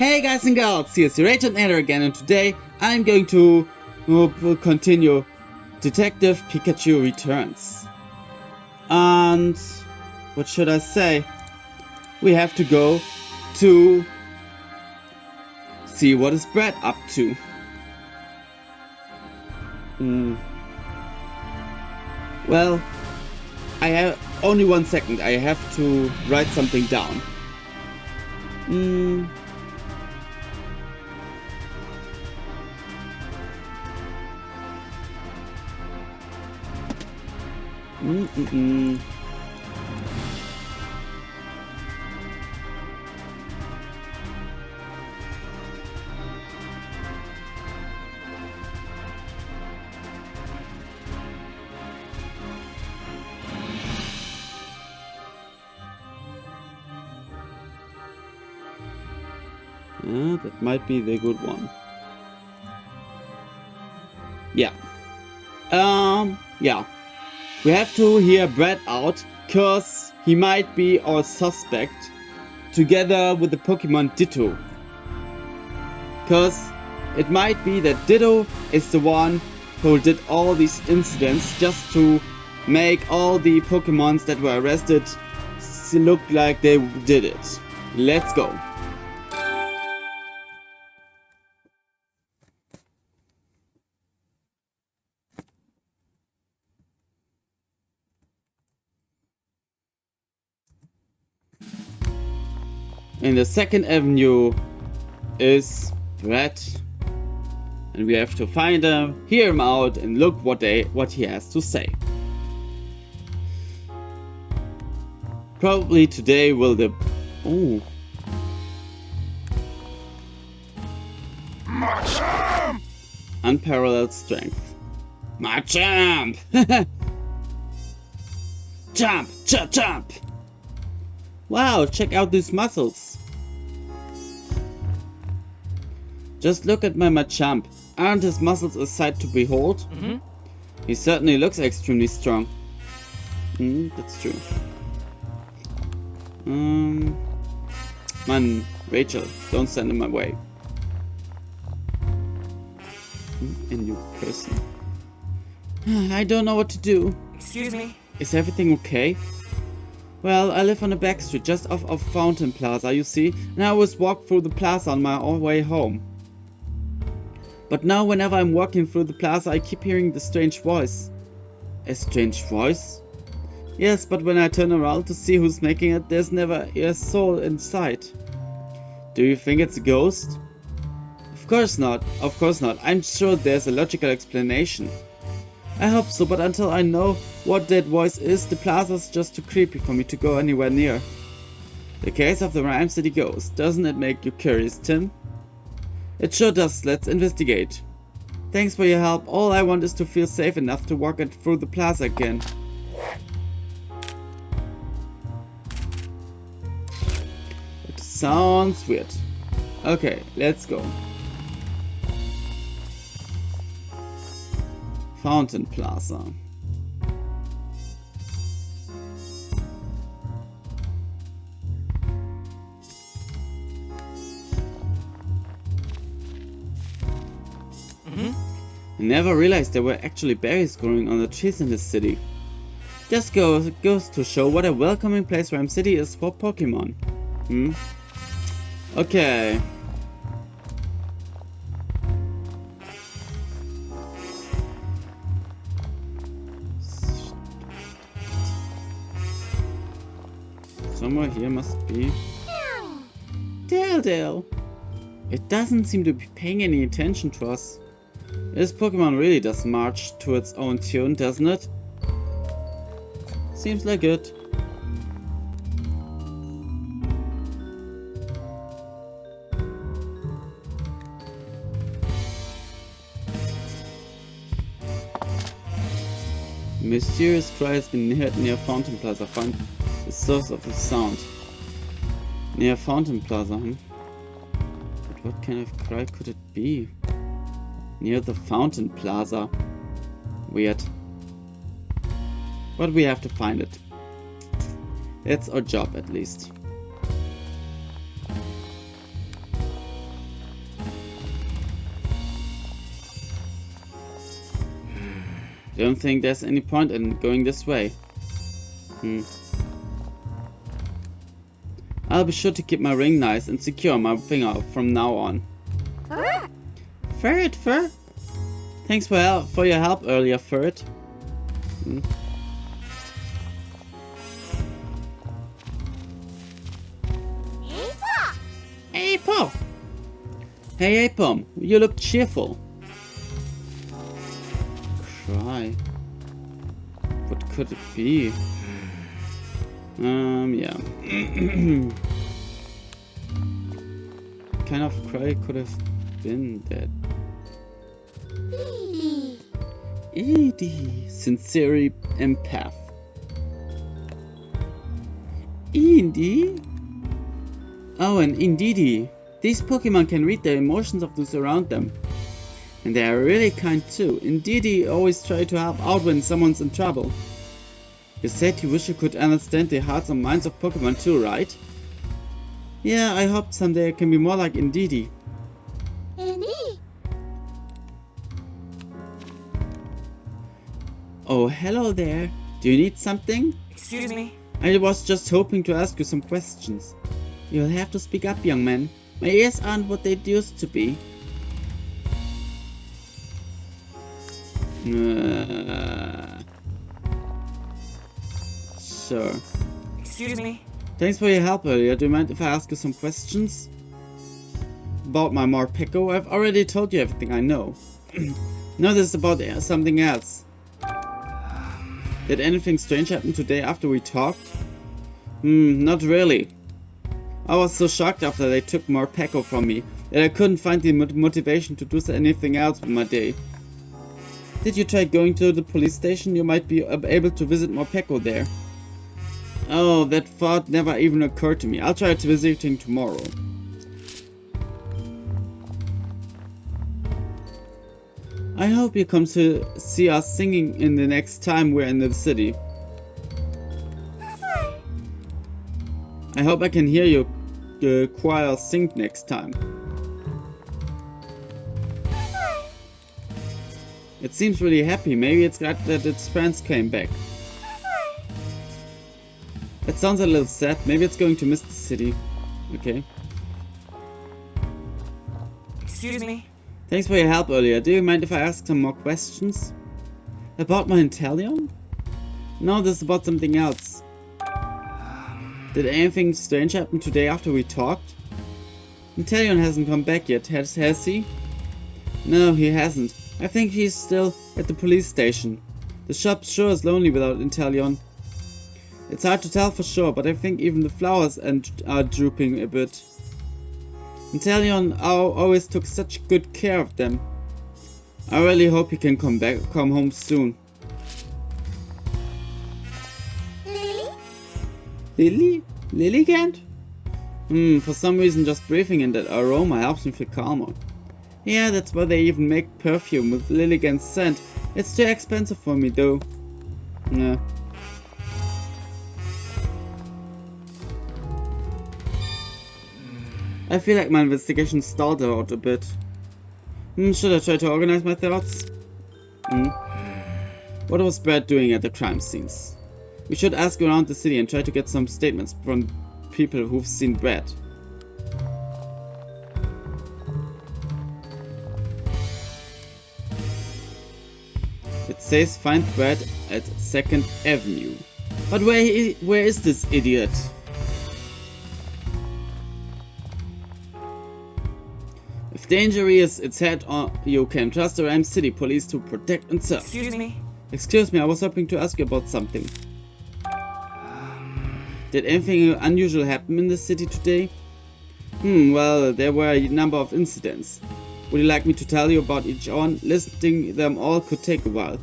Hey guys and girls, here's your Achampnator again, and today I'm going to continue Detective Pikachu Returns. And what should I say? We have to go to see what is Brett up to. Well, I have only 1 second. I have to write something down. That might be the good one. Yeah. Yeah. We have to hear Brett out, cause he might be our suspect, together with the Pokemon Ditto. Cause it might be that Ditto is the one who did all these incidents just to make all the Pokemons that were arrested look like they did it. Let's go. In the second avenue is Brett, and we have to find him, hear him out, and look what he has to say. Probably today will the Machamp! Unparalleled strength. Machamp! Jump! Jump! Jump! Wow, check out these muscles. Just look at my Machamp. Aren't his muscles a sight to behold? He certainly looks extremely strong. That's true. Man, Rachel, don't send him my way. A new person. I don't know what to do. Excuse me? Is everything okay? Well, I live on a back street just off of Fountain Plaza, you see, and I always walk through the plaza on my way home. But now whenever I'm walking through the plaza, I keep hearing the strange voice. A strange voice? Yes, but when I turn around to see who's making it, there's never a soul in sight. Do you think it's a ghost? Of course not. Of course not. I'm sure there's a logical explanation. I hope so, but until I know what that voice is, the plaza's just too creepy for me to go anywhere near. The case of the Rhyme City Ghost. Doesn't it make you curious, Tim? It sure does. Let's investigate. Thanks for your help. All I want is to feel safe enough to walk through the plaza again. It sounds weird. Okay, let's go. Fountain Plaza. I never realized there were actually berries growing on the trees in this city. Just goes to show what a welcoming place Rhyme City is for Pokemon. Okay. Somewhere here must be Dale. It doesn't seem to be paying any attention to us. This Pokemon really does march to its own tune, doesn't it? Seems like it. Mysterious cry has been heard near Fountain Plaza. Find the source of the sound. Near Fountain Plaza, But what kind of cry could it be? Near the Fountain Plaza. Weird. But we have to find it. That's our job, at least. Don't think there's any point in going this way. I'll be sure to keep my ring nice and secure on my finger from now on. Ferret, Fur? Thanks for your help earlier, Ferret. Apo! Hey Apom, you look cheerful. Cry. What could it be? Yeah. Kind of cry could have been that. Edie, sincerely empath. Edie? Oh, and indeedy, these Pokemon can read the emotions of those around them. And they are really kind too. Indeedy always try to help out when someone's in trouble. You said you wish you could understand the hearts and minds of Pokemon too, right? Yeah, I hope someday I can be more like Indeedy. Oh, hello there. Do you need something? Excuse me? I was just hoping to ask you some questions. You'll have to speak up, young man. My ears aren't what they used to be. Sure. Excuse me? Thanks for your help earlier. Do you mind if I ask you some questions? About my Morpeko? I've already told you everything I know. No, this is about something else. Did anything strange happen today after we talked? Not really. I was so shocked after they took Morpeko from me that I couldn't find the motivation to do anything else with my day. Did you try going to the police station? You might be able to visit Morpeko there. Oh, that thought never even occurred to me. I'll try visiting tomorrow. I hope you come to see us singing in the next time we're in the city. I hope I can hear your choir sing next time. It seems really happy. Maybe it's glad that its friends came back. It sounds a little sad. Maybe it's going to miss the city. Okay. Excuse me? Thanks for your help earlier. Do you mind if I ask some more questions? About my Inteleon? No, this is about something else. Did anything strange happen today after we talked? Inteleon hasn't come back yet, has he? No, he hasn't. I think he's still at the police station. The shop sure is lonely without Inteleon. It's hard to tell for sure, but I think even the flowers are drooping a bit. Inteleon always took such good care of them. I really hope he can come home soon. Lily? Lilligant? For some reason just breathing in that aroma helps me feel calmer. Yeah, that's why they even make perfume with Lilligant's scent. It's too expensive for me though. Nah. I feel like my investigation stalled out a bit. Should I try to organize my thoughts? What was Brad doing at the crime scenes? We should ask around the city and try to get some statements from people who've seen Brad. It says find Brad at 2nd Avenue. But where is this idiot? If danger is its head on, you can trust the Rhyme City police to protect and serve. Excuse me? Excuse me, I was hoping to ask you about something. Did anything unusual happen in the city today? Well, there were a number of incidents. Would you like me to tell you about each one? Listing them all could take a while.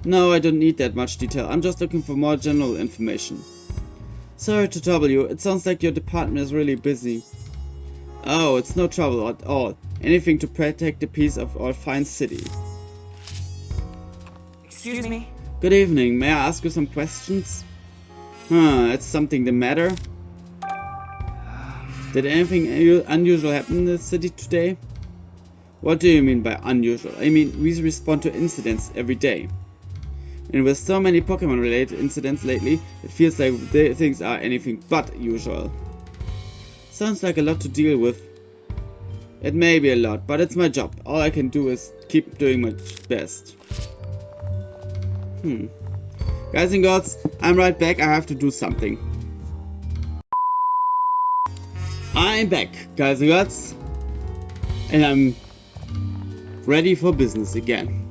No, I don't need that much detail. I'm just looking for more general information. Sorry to trouble you. It sounds like your department is really busy. Oh, it's no trouble at all. Anything to protect the peace of our fine city. Excuse me? Good evening. May I ask you some questions? Is something the matter? Did anything unusual happen in the city today? What do you mean by unusual? I mean, we respond to incidents every day. And with so many Pokemon related incidents lately, it feels like things are anything but usual. Sounds like a lot to deal with. It may be a lot, but it's my job. All I can do is keep doing my best. Guys and girls, I'm right back. I have to do something. I'm back, guys and girls. And I'm ready for business again.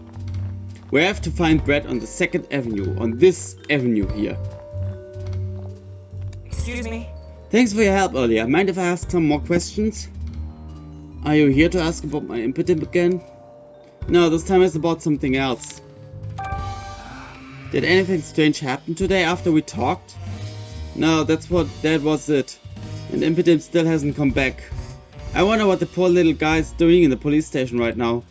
We have to find Brett on the 2nd Avenue, on this avenue here. Excuse me. Thanks for your help earlier. Mind if I ask some more questions? Are you here to ask about my impotent again? No, this time it's about something else. Did anything strange happen today after we talked? No, that was it. And impotent still hasn't come back. I wonder what the poor little guy's doing in the police station right now.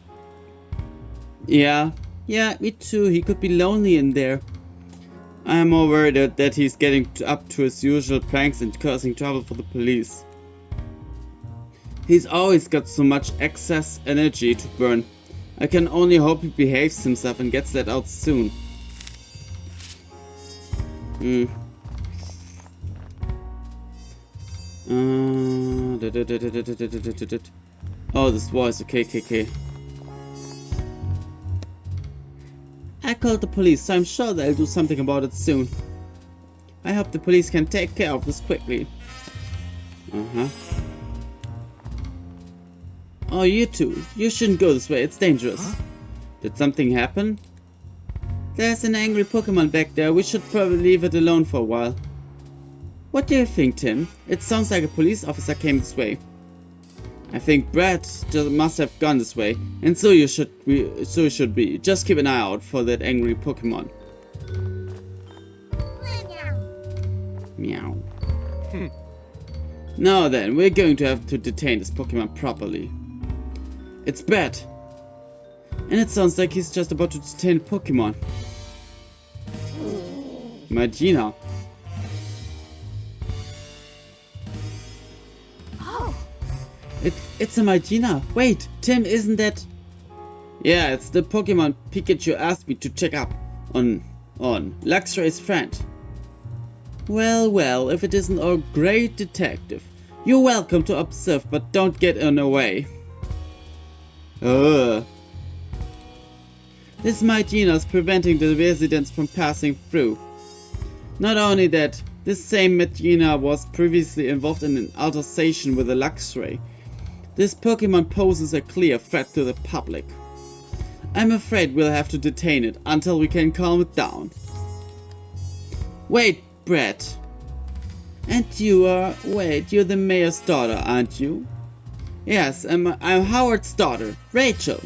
Yeah, me too. He could be lonely in there. I'm more worried that he's getting up to his usual pranks and causing trouble for the police. He's always got so much excess energy to burn. I can only hope he behaves himself and gets let out soon. Oh, this voice. Okay. I called the police, so I'm sure they'll do something about it soon. I hope the police can take care of this quickly. Oh, you two. You shouldn't go this way. It's dangerous. Did something happen? There's an angry Pokemon back there. We should probably leave it alone for a while. What do you think, Tim? It sounds like a police officer came this way. I think Brett must have gone this way, and so you should be. Just keep an eye out for that angry Pokemon. Meow. Now then, we're going to have to detain this Pokemon properly. It's Brett. And it sounds like he's just about to detain Pokemon. Magina. It's a Magina. Wait, Tim, isn't that... Yeah, it's the Pokemon Pikachu asked me to check up on Luxray's friend. Well, if it isn't our great detective. You're welcome to observe, but don't get in the way. This Magina's preventing the residents from passing through. Not only that, this same Magina was previously involved in an altercation with a Luxray. This Pokemon poses a clear threat to the public. I'm afraid we'll have to detain it until we can calm it down. Wait, Brett. And you're the mayor's daughter, aren't you? Yes, I'm Howard's daughter, Rachel.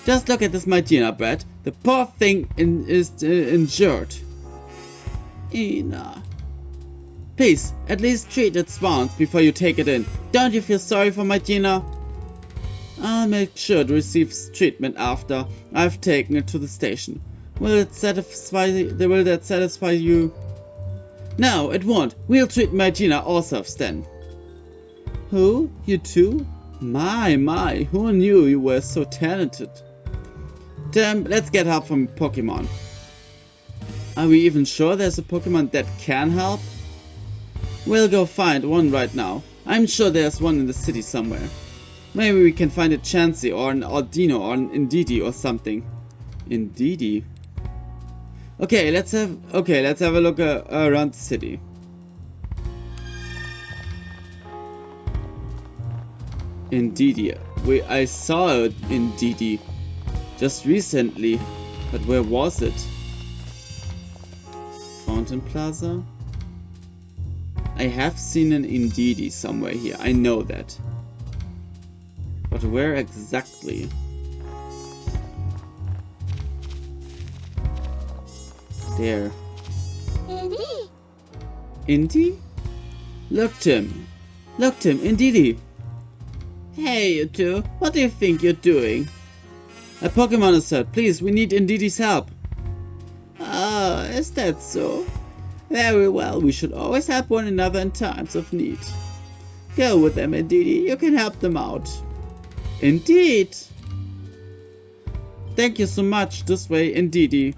Just look at this Magina, Brett. The poor thing is injured. Ina. Please, at least treat its wounds before you take it in. Don't you feel sorry for Magina? I'll make sure it receives treatment after I've taken it to the station. Will that satisfy you? No, it won't. We'll treat Magina ourselves then. Who? You too? My, who knew you were so talented? Tim, let's get help from Pokemon. Are we even sure there's a Pokemon that can help? We'll go find one right now. I'm sure there's one in the city somewhere. Maybe we can find a Chansey or an Audino or an Indeedee or something. Indeedee? Okay, let's have a look around the city. Indeedee. I saw it Indeedee just recently, but where was it? Fountain Plaza? I have seen an Indeedee somewhere here, I know that. But where exactly? There. Indy? Look, Tim, Indeedee. Hey, you two, what do you think you're doing? A Pokemon is hurt. Please, we need Indeedee's help. Ah, is that so? Very well, we should always help one another in times of need. Go with them, Indeedee. You can help them out. Indeed. Thank you so much. This way, Indeedee.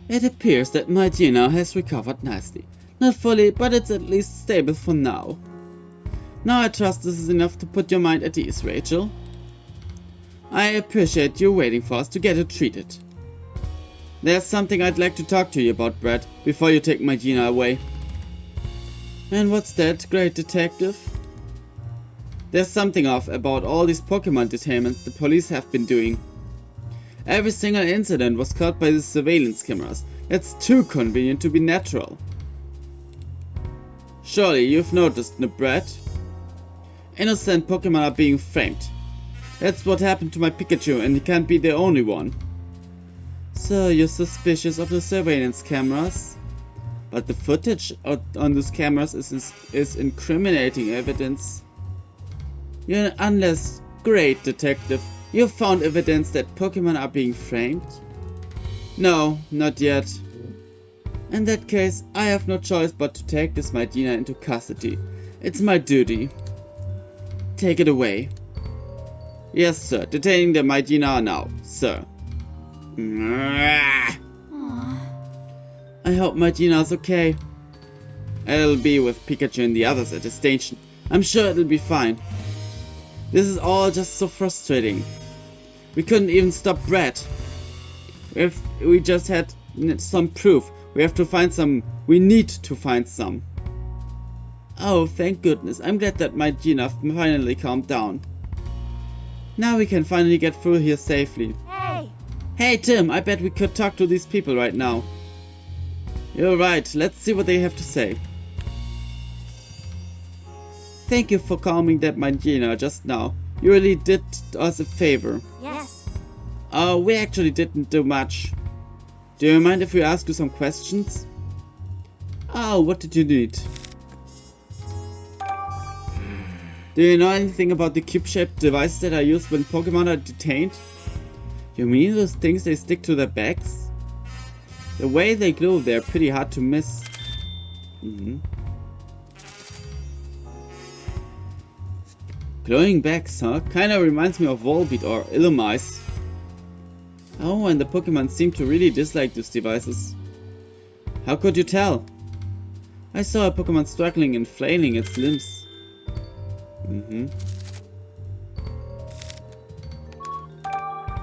It appears that my Gina has recovered nicely. Not fully, but it's at least stable for now. Now I trust this is enough to put your mind at ease, Rachel. I appreciate you waiting for us to get her treated. There's something I'd like to talk to you about, Brett, before you take my Gina away. And what's that, great detective? There's something off about all these Pokemon detainments the police have been doing. Every single incident was caught by the surveillance cameras. It's too convenient to be natural. Surely you've noticed, no, Brett? Innocent Pokemon are being framed. That's what happened to my Pikachu, and he can't be the only one. So you're suspicious of the surveillance cameras? But the footage on those cameras is incriminating evidence. You're an unless great detective. You've found evidence that Pokemon are being framed? No, not yet. In that case, I have no choice but to take this Medina into custody. It's my duty. Take it away. Yes, sir. Detaining the Medina now, sir. I hope Medina's okay. I'll be with Pikachu and the others at the station. I'm sure it'll be fine. This is all just so frustrating. We couldn't even stop Brett. If we just had some proof, we have to find some. We need to find some. Oh, thank goodness. I'm glad that my Gina finally calmed down. Now we can finally get through here safely. Hey! Hey Tim, I bet we could talk to these people right now. You're right, let's see what they have to say. Thank you for calming that my Gina just now. You really did us a favor. Yes. We actually didn't do much. Do you mind if we ask you some questions? Oh, what did you need? Do you know anything about the cube-shaped devices that are used when Pokemon are detained? You mean those things they stick to their backs? The way they glow, they're pretty hard to miss. Glowing backs, huh? Kinda reminds me of Volbeat or Illumise. Oh, and the Pokemon seem to really dislike these devices. How could you tell? I saw a Pokemon struggling and flailing its limbs.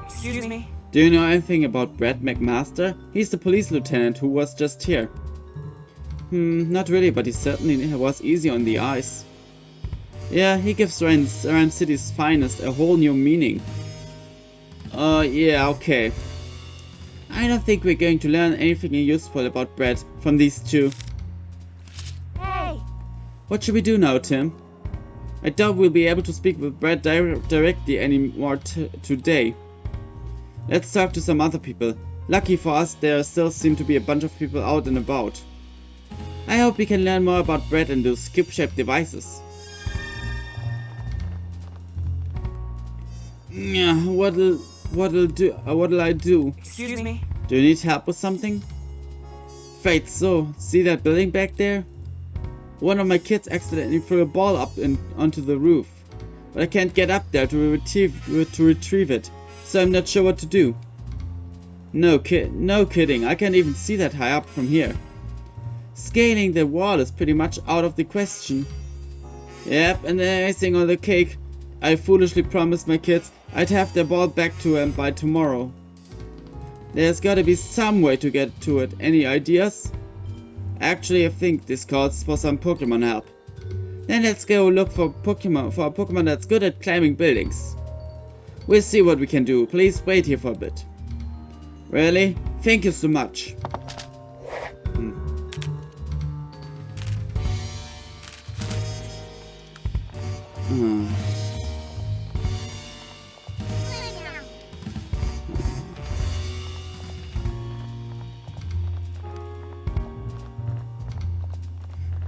Excuse me. Do you know anything about Brett McMaster? He's the police lieutenant who was just here. Not really, but he certainly was easy on the eyes. Yeah, he gives Rand City's finest a whole new meaning. Yeah, okay. I don't think we're going to learn anything useful about Brett from these two. Hey! What should we do now, Tim? I doubt we'll be able to speak with Brett directly anymore today. Let's talk to some other people. Lucky for us, there still seem to be a bunch of people out and about. I hope we can learn more about Brett and those cube-shaped devices. Yeah, what'll I do? Excuse me. Do you need help with something? Afraid so. See that building back there? One of my kids accidentally threw a ball up onto the roof, but I can't get up there to retrieve it, so I'm not sure what to do. No kidding, I can't even see that high up from here. Scaling the wall is pretty much out of the question. Yep, and the icing on the cake, I foolishly promised my kids I'd have their ball back to them by tomorrow. There's gotta be some way to get to it. Any ideas? Actually, I think this calls for some Pokemon help. Then let's go look for a Pokemon that's good at climbing buildings. We'll see what we can do. Please wait here for a bit. Really? Thank you so much.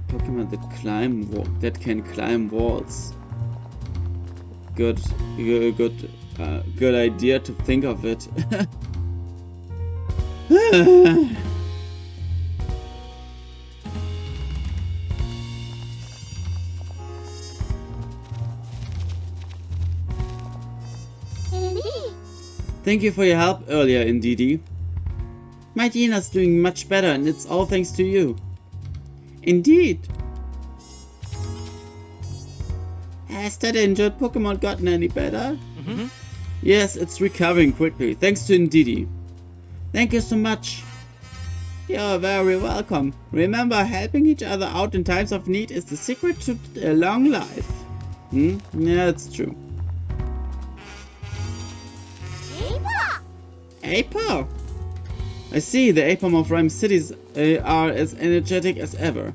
Pokemon that can climb walls. Good idea to think of it. Thank you for your help earlier, Ndidi. My Dina's doing much better, and it's all thanks to you. Indeed. Has that injured Pokemon gotten any better? Yes, it's recovering quickly, thanks to Ndidi. Thank you so much. You're very welcome. Remember, helping each other out in times of need is the secret to a long life. Yeah, it's true. Apo! I see, the Apom of Rhyme Cities are as energetic as ever.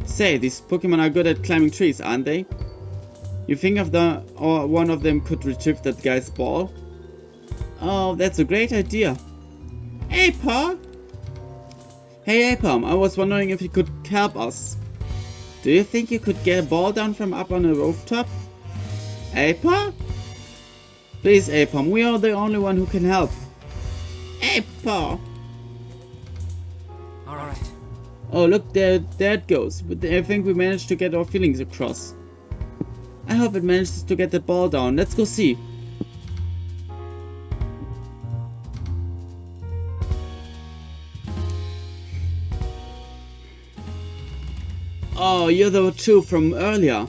Say, these Pokemon are good at climbing trees, aren't they? You think one of them could retrieve that guy's ball? Oh, that's a great idea. Apo! Hey Apom, I was wondering if you could help us. Do you think you could get a ball down from up on a rooftop? Apo? Please Apom, we are the only one who can help. Apo! Alright. Oh look, there it goes. But I think we managed to get our feelings across. I hope it manages to get the ball down. Let's go see. Oh, you're the two from earlier.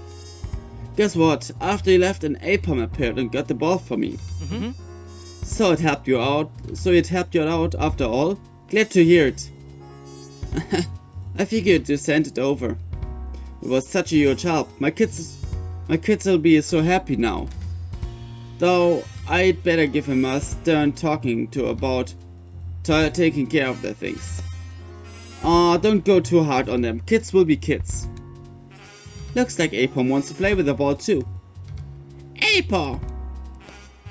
Guess what? After you left, an Apom appeared and got the ball for me. So it helped you out. After all. Glad to hear it. I figured you sent it over. It was such a huge help. My kids will be so happy now. Though I'd better give him a stern talking to about taking care of their things. Aw, don't go too hard on them. Kids will be kids. Looks like Apom wants to play with the ball too. Apom!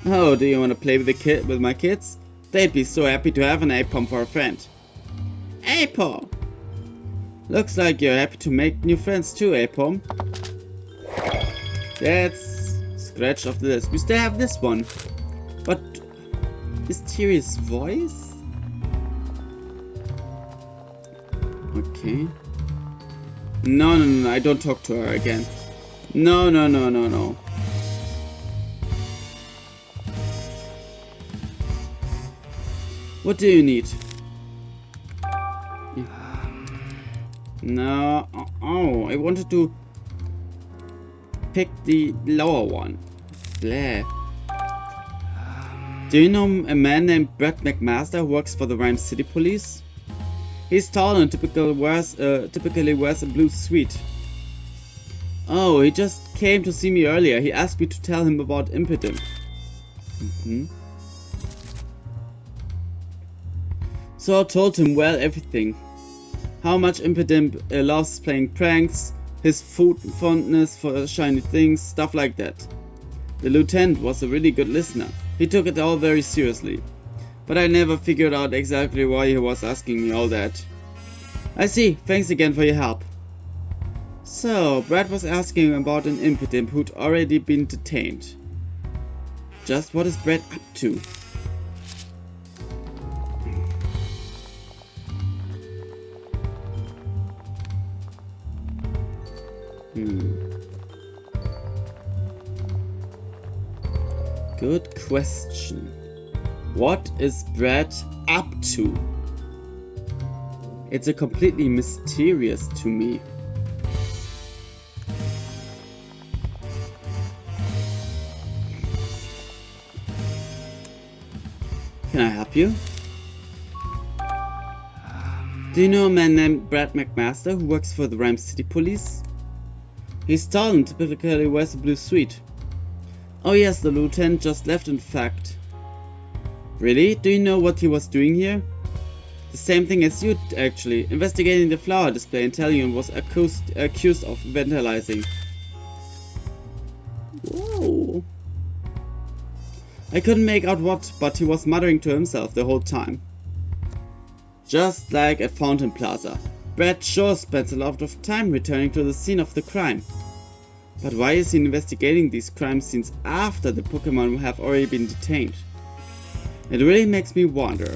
Oh, do you want to play with my kids? They'd be so happy to have an Apom for a friend. Apom! Looks like you're happy to make new friends too, Apom. That's scratch off the list. We still have this one. But mysterious voice? Okay. No, I don't talk to her again. No. What do you need? No. Oh, I wanted to pick the lower one. Blah. Do you know a man named Brett McMaster who works for the Rhyme City Police? He's tall and typically wears a blue suit. Oh, he just came to see me earlier. He asked me to tell him about Impidimp. So I told him, well, everything. How much Impidimp loves playing pranks, his food fondness for shiny things, stuff like that. The lieutenant was a really good listener. He took it all very seriously. But I never figured out exactly why he was asking me all that. I see, thanks again for your help. So, Brad was asking about an Impidimp who'd already been detained. Just what is Brad up to? Good question. What is Brad up to? It's a completely mysterious to me. Can I help you? Do you know a man named Brad McMaster who works for the Rhyme City Police? He's tall and typically wears a blue suit. Oh yes, the lieutenant just left in fact. Really? Do you know what he was doing here? The same thing as you actually, investigating the flower display and telling him was accused of vandalizing. Whoa. I couldn't make out what, but he was muttering to himself the whole time. Just like at Fountain Plaza, Brad sure spends a lot of time returning to the scene of the crime. But why is he investigating these crime scenes after the Pokemon have already been detained? It really makes me wonder.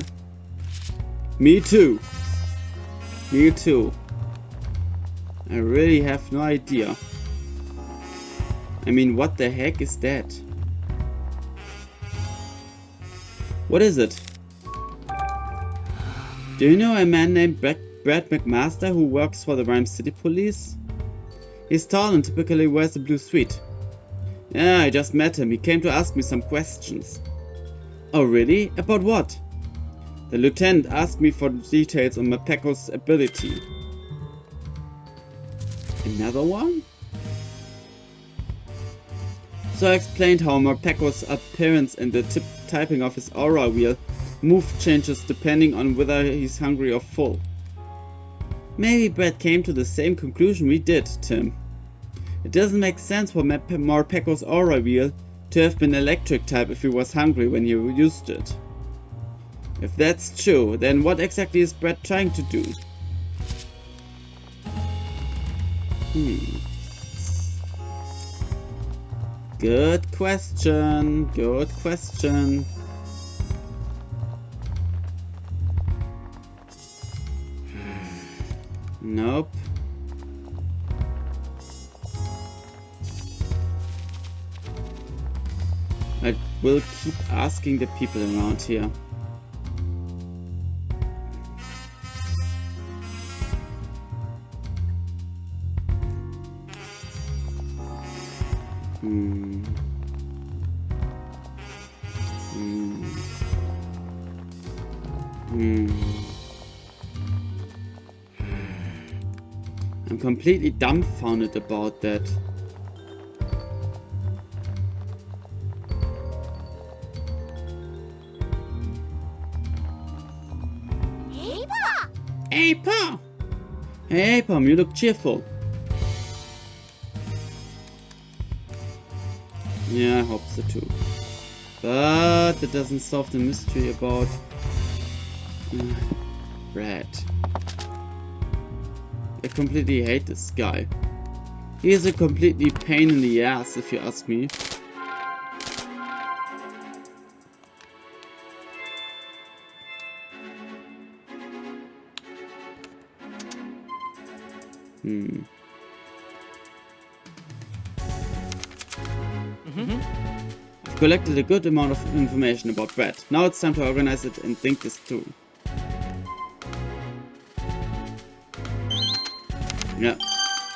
Me too. Me too. I really have no idea. I mean, what the heck is that? What is it? Do you know a man named Brad McMaster who works for the Rhyme City Police? He's tall and typically wears a blue suit. Yeah, I just met him. He came to ask me some questions. Oh really? About what? The lieutenant asked me for details on Mapeko's ability. Another one? So I explained how Mapeko's appearance and the typing of his aura wheel move changes depending on whether he's hungry or full. Maybe Brad came to the same conclusion we did, Tim. It doesn't make sense for Mapeko's aura wheel to have been electric type if he was hungry when he used it. If that's true, then what exactly is Brad trying to do? Good question, good question. Nope. I will keep asking the people around here. I'm completely dumbfounded about that. Hey, Pa! Hey, Pa! Hey, Pom, you look cheerful. Yeah, I hope so too. But that doesn't solve the mystery about Brad. I completely hate this guy. He is a completely pain in the ass, if you ask me. I've collected a good amount of information about Brad. Now it's time to organize it and think this through. Yeah.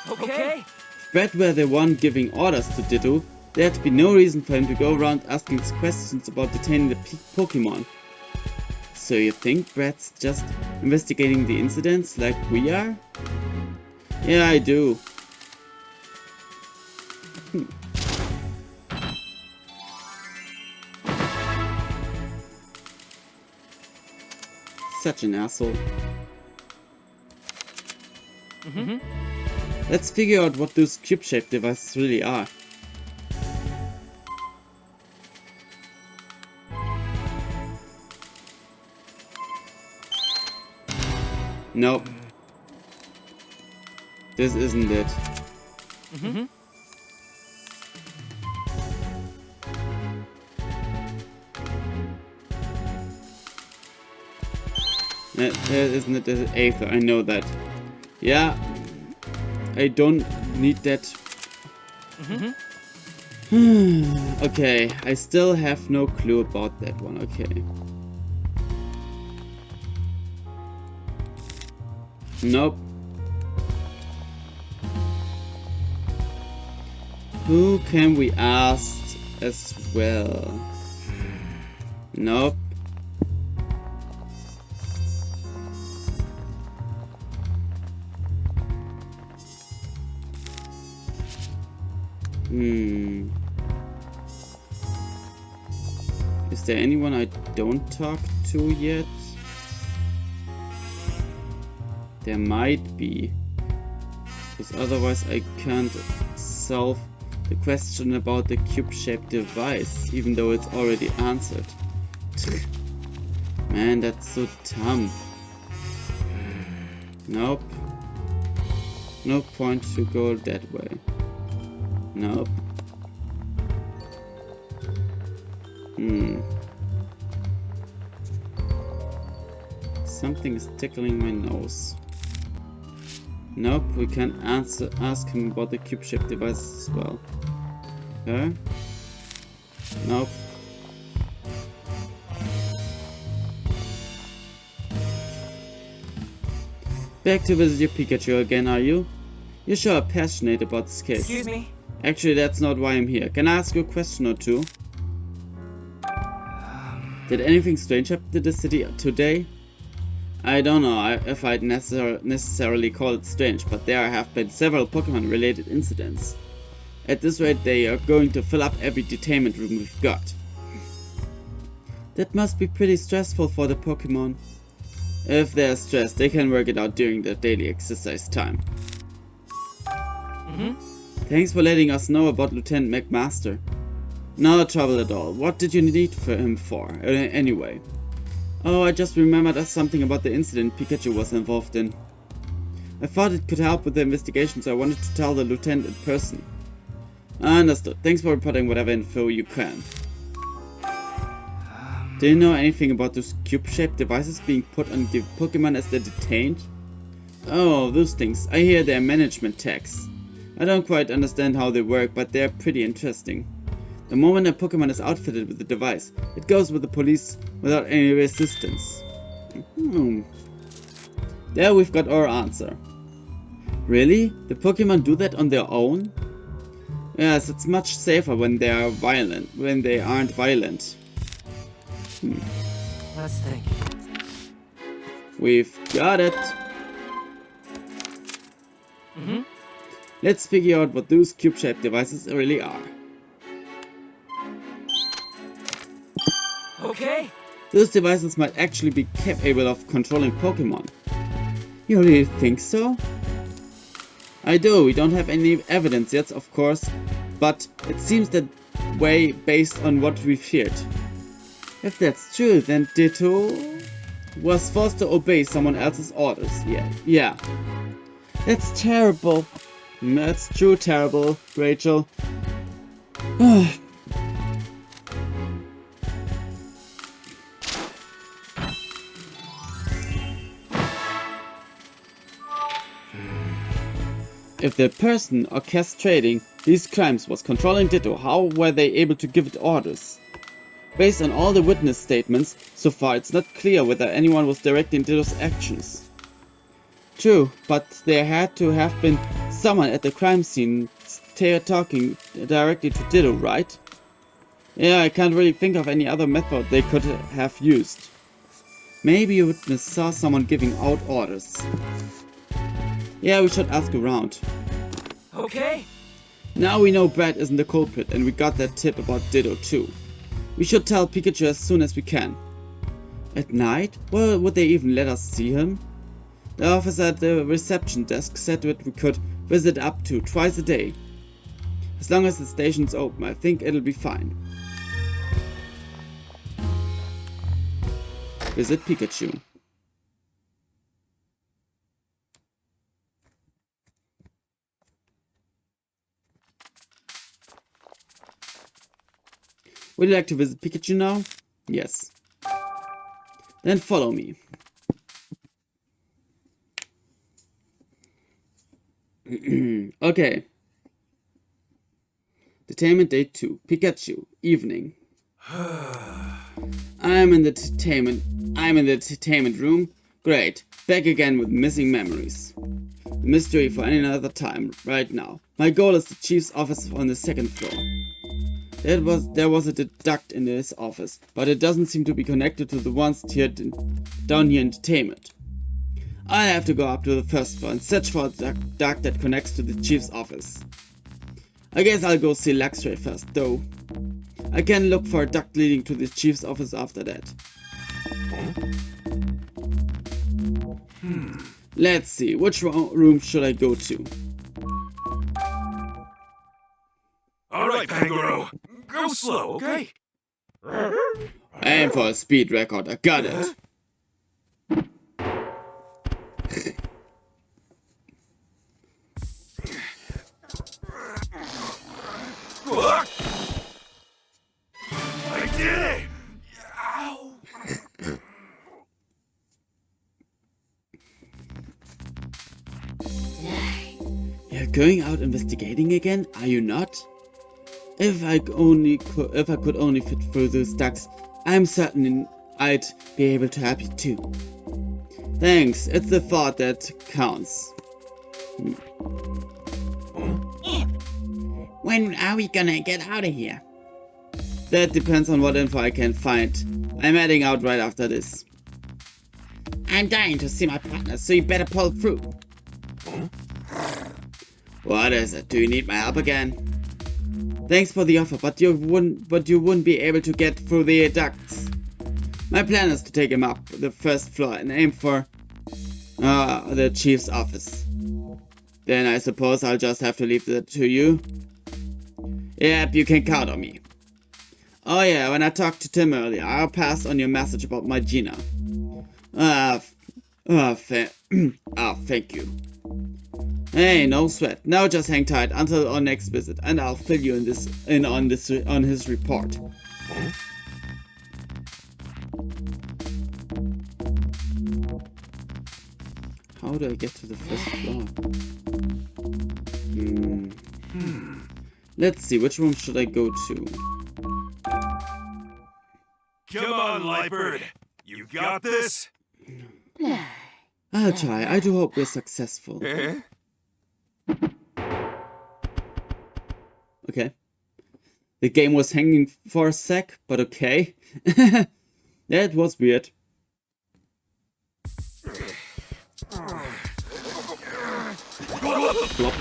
Okay. If Brad were the one giving orders to Ditto, there'd be no reason for him to go around asking questions about detaining the Pokemon. So you think Brad's just investigating the incidents like we are? Yeah, I do. Such an asshole. Let's figure out what those cube-shaped devices really are. Nope. This isn't it. Isn't it the Aether? I know that. Yeah. I don't need that. Okay, I still have no clue about that one. Okay. Nope. Who can we ask as well? Nope. Is there anyone I don't talk to yet? There might be. Because otherwise I can't solve the question about the cube-shaped device, even though it's already answered. Man, that's so dumb. Nope. No point to go that way. Nope. Something is tickling my nose. Nope, we can ask him about the cube-shaped device as well. Okay. Nope. Back to visit your Pikachu again, are you? You sure are passionate about this case. Excuse me? Actually, that's not why I'm here. Can I ask you a question or two? Did anything strange happen to the city today? I don't know if I'd necessarily call it strange, but there have been several Pokemon-related incidents. At this rate, they are going to fill up every detainment room we've got. That must be pretty stressful for the Pokemon. If they're stressed, they can work it out during their daily exercise time. Thanks for letting us know about Lieutenant McMaster. No trouble at all. What did you need him for, anyway? Oh, I just remembered something about the incident Pikachu was involved in. I thought it could help with the investigation, so I wanted to tell the lieutenant in person. Understood. Thanks for reporting whatever info you can. Do you know anything about those cube-shaped devices being put on Pokemon as they're detained? Oh, those things. I hear they're management tags. I don't quite understand how they work, but they're pretty interesting. The moment a Pokemon is outfitted with the device, it goes with the police without any resistance. There we've got our answer. Really? The Pokemon do that on their own? Yes, it's much safer when they aren't violent. Let's think. We've got it. Let's figure out what those cube-shaped devices really are. Okay. Those devices might actually be capable of controlling Pokemon. You really think so? I do. We don't have any evidence yet, of course, but it seems that way based on what we've heard. If that's true, then Ditto was forced to obey someone else's orders. Yeah. That's terrible. That's true terrible, Rachel. If the person orchestrating these crimes was controlling Ditto, how were they able to give it orders? Based on all the witness statements so far, it's not clear whether anyone was directing Ditto's actions. True, but there had to have been someone at the crime scene talking directly to Ditto, right? Yeah, I can't really think of any other method they could have used. Maybe a witness saw someone giving out orders. Yeah, we should ask around. Okay. Now we know Brad isn't the culprit, and we got that tip about Ditto too. We should tell Pikachu as soon as we can. At night? Well, would they even let us see him? The officer at the reception desk said that we could visit up to twice a day. As long as the station's open, I think it'll be fine. Visit Pikachu. Would you like to visit Pikachu now? Yes. Then follow me. Okay. Detainment Day 2. Pikachu. Evening. I'm in the detainment room. Great. Back again with missing memories. A mystery for any other time. Right now. My goal is the chief's office on the second floor. There was a deduct in his office, but it doesn't seem to be connected to the ones down here in detainment. I have to go up to the first floor and search for a duct that connects to the chief's office. I guess I'll go see Luxray first, though. I can look for a duct leading to the chief's office after that. Let's see, which room should I go to? Alright, Pangoro. Go slow, okay? Aim for a speed record, I got it. I did it! Ow! You're going out investigating again, are you not? If I could only fit through those ducts, I'm certain I'd be able to help you too. Thanks, it's the thought that counts. When are we gonna get out of here? That depends on what info I can find. I'm heading out right after this. I'm dying to see my partner, so you better pull through. What is it? Do you need my help again? Thanks for the offer, but you wouldn't be able to get through the ducts. My plan is to take him up the first floor and aim for the chief's office. Then I suppose I'll just have to leave that to you. Yep, you can count on me. Oh yeah, when I talked to Tim earlier, I'll pass on your message about my Gina. Thank you. Hey, no sweat. Now just hang tight until our next visit, and I'll fill you in on his report. How do I get to the first floor? Let's see, which room should I go to? Come on, Lightbird. You got this? I'll try. I do hope we're successful. Okay. The game was hanging for a sec, but okay. That was weird. Flop.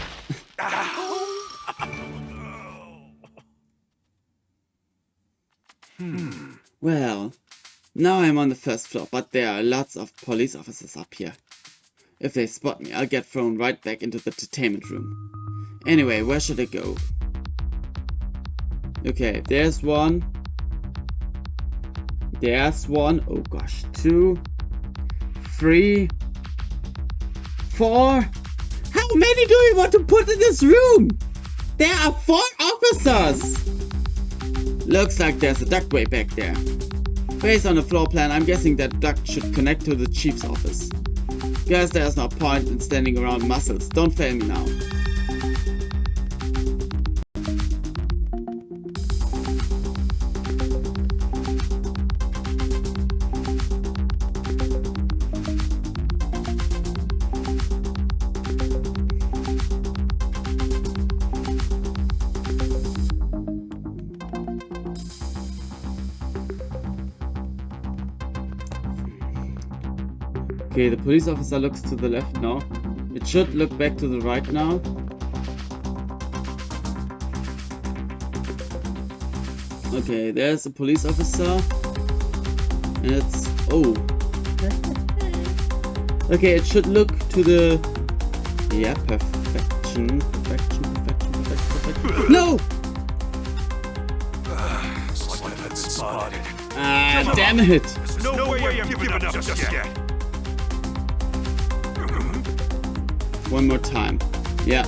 Well, now I'm on the first floor, but there are lots of police officers up here. If they spot me, I'll get thrown right back into the entertainment room. Anyway, where should I go? Okay, there's one. There's one. Oh gosh, 2, 3, 4. How many do you want to put in this room? There are 4 officers! Looks like there's a ductway back there. Based on the floor plan, I'm guessing that duct should connect to the chief's office. Guess there's no point in standing around muscles. Don't fail me now. Okay, the police officer looks to the left now. It should look back to the right now. Okay, there's a police officer. And it's... oh. Okay, it should look to the... yeah, perfection. No! Looks like I've been spotted. Ah, damn it! There's no way I'm giving up just yet. One more time. Yeah.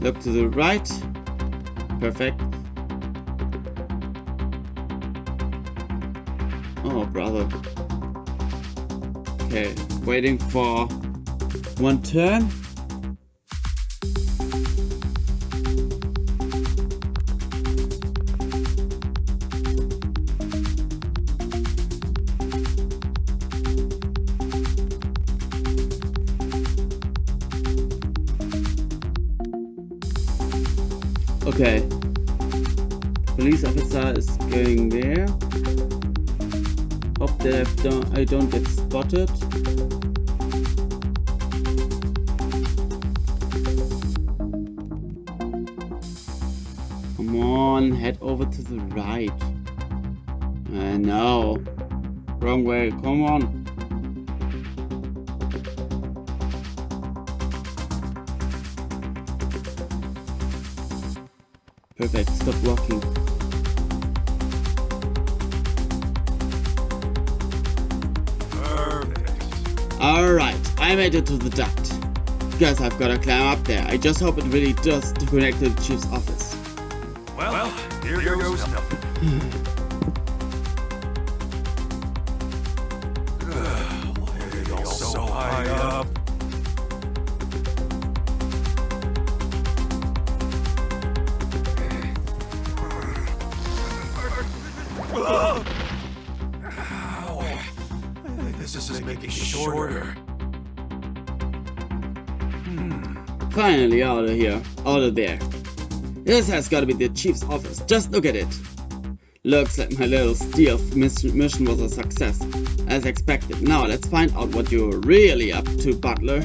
Look to the right. Perfect. Oh, brother. Okay, waiting for one turn. Okay, police officer is going there. Hope that I don't get spotted. Come on, head over to the right. No, wrong way. Come on. Perfect, stop walking. Perfect. Alright, I made it to the duct. Guess I've gotta climb up there. I just hope it really does to connect to the chief's office. Well, here goes nothing. You're so high up. This is making it shorter. Finally out of here. Out of there. This has got to be the chief's office. Just look at it. Looks like my little stealth mission was a success, as expected. Now let's find out what you're really up to, Butler.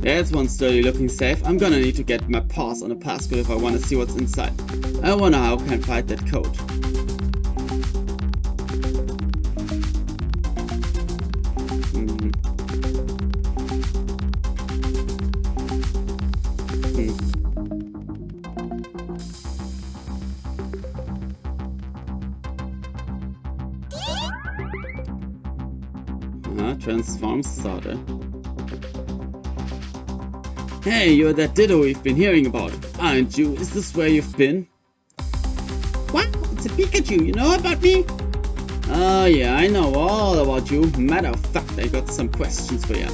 There's one sturdy looking safe. I'm gonna need to get my paws on a passcode if I want to see what's inside. I wonder how I can find that code. Transform starter. Hey, you're that Ditto we've been hearing about, aren't you? Is this where you've been? What? It's a Pikachu, you know about me? Oh yeah, I know all about you. Matter of fact, I got some questions for you.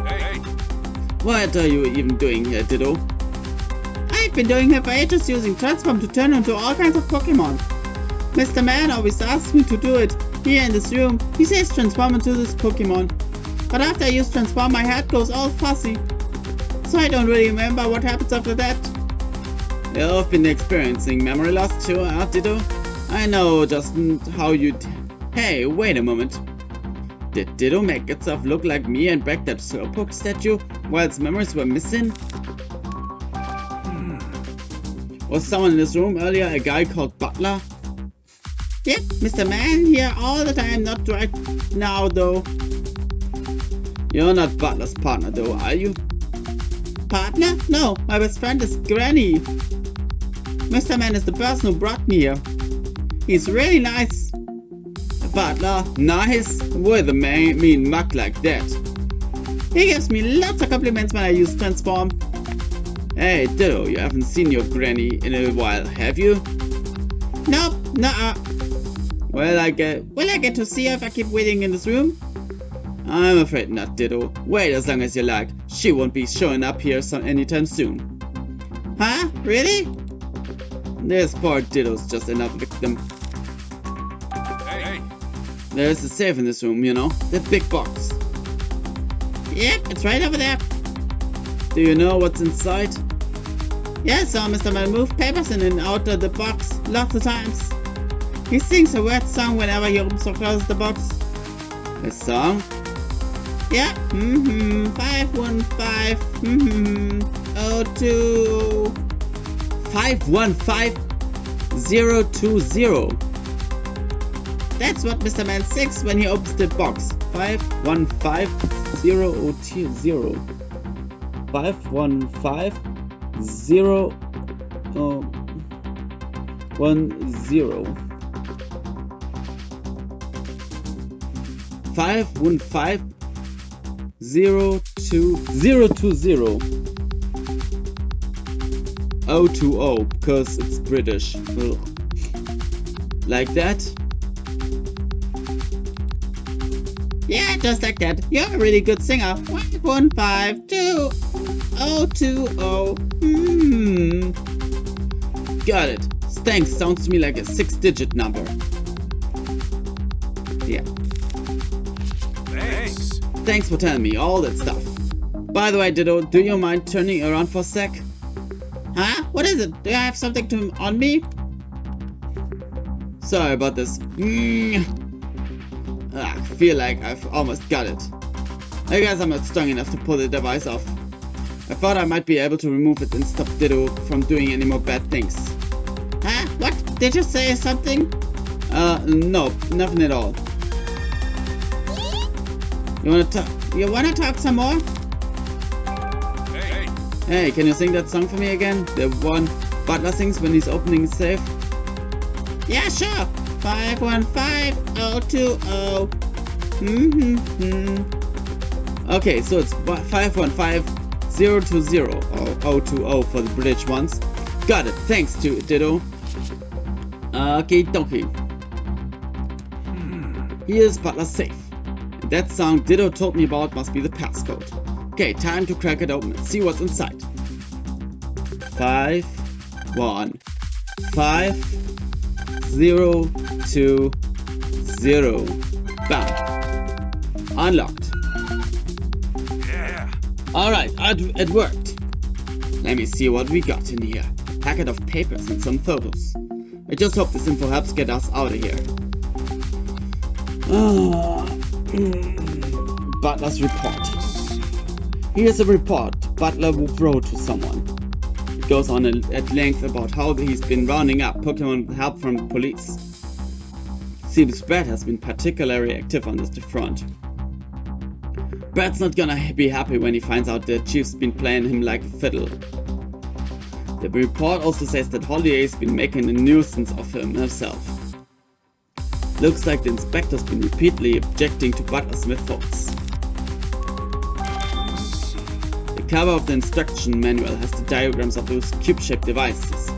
Hey. What are you even doing here, Ditto? I've been doing here for ages using Transform to turn into all kinds of Pokemon. Mr. Man always asks me to do it. Here in this room, he says transform into this Pokemon. But after I use transform, my head goes all fuzzy. So I don't really remember what happens after that. You've been experiencing memory loss too, huh, Ditto? I know just how you... Hey, wait a moment. Did Ditto make itself look like me and break that Slowpoke statue while its memories were missing? Was someone in this room earlier a guy called Butler? Yep, Mr. Man here all the time, not right now though. You're not Butler's partner though, are you? Partner? No, my best friend is Granny. Mr. Man is the person who brought me here. He's really nice. Butler, nice? With a mean mug like that. He gives me lots of compliments when I use transform. Hey, Ditto, you haven't seen your Granny in a while, have you? Nope, nuh-uh. Will I get to see her if I keep waiting in this room? I'm afraid not, Ditto. Wait as long as you like. She won't be showing up here anytime soon. Huh? Really? This poor Ditto's just another victim. Hey. There's a safe in this room, you know? That big box. Yep, it's right over there. Do you know what's inside? Yeah, I saw Mr. Man move papers in and out of the box lots of times. He sings a weird song whenever he opens or closes the box. A song? Yeah, 515, 02... 515020. That's what Mr. Man sings when he opens the box. 515020. 515010. 515020. 020, because it's British. Ugh. Like that? Yeah, just like that. You're a really good singer. 515020. Got it. Thanks sounds to me like a 6-digit number. Yeah. Thanks for telling me all that stuff. By the way, Ditto, do you mind turning around for a sec? Huh? What is it? Do you have something on me? Sorry about this. I feel like I've almost got it. I guess I'm not strong enough to pull the device off. I thought I might be able to remove it and stop Ditto from doing any more bad things. Huh? What? Did you say something? No, nothing at all. You wanna talk some more? Hey, can you sing that song for me again? The one Butler sings when he's opening his safe? Yeah, sure. 515020. Okay, so it's 515020 or 020 for the British ones. Got it. Thanks to Ditto. Okay, dokie. Here's Butler's safe. And that sound Ditto told me about must be the passcode. Okay, time to crack it open and see what's inside. 5, 1, 5020. Bam. Unlocked. Yeah. Alright, it worked. Let me see what we got in here. A packet of papers and some photos. I just hope this info helps get us out of here. Butler's report. Here's a report Butler wrote to someone. It goes on at length about how he's been rounding up Pokémon with help from the police. Seems Brad has been particularly active on this front. Brad's not gonna be happy when he finds out the chief's been playing him like a fiddle. The report also says that Holliday's been making a nuisance of him herself. Looks like the inspector's been repeatedly objecting to Butler's methods. The cover of the instruction manual has the diagrams of those cube-shaped devices.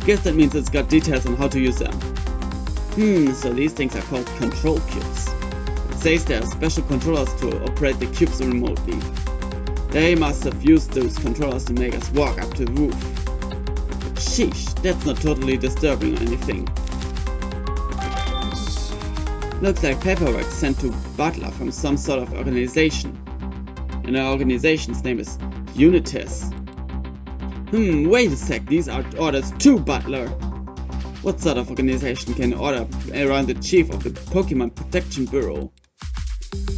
Guess that means it's got details on how to use them. So these things are called control cubes. It says there are special controllers to operate the cubes remotely. They must have used those controllers to make us walk up to the roof. Sheesh, that's not totally disturbing or anything. Looks like paperwork sent to Butler from some sort of organization. And the organization's name is Unitas. Wait a sec, these are orders to Butler. What sort of organization can order around the chief of the Pokemon Protection Bureau?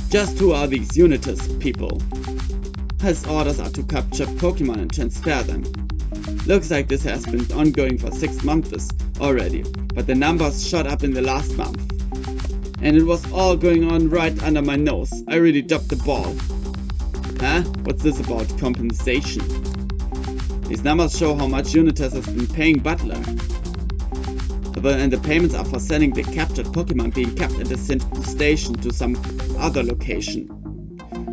Just who are these Unitas people? His orders are to capture Pokemon and transfer them. Looks like this has been ongoing for 6 months already, but the numbers shot up in the last month. And it was all going on right under my nose. I really dropped the ball. Huh? What's this about compensation? These numbers show how much Unitas has been paying Butler. And the payments are for sending the captured Pokemon being kept at the central station to some other location.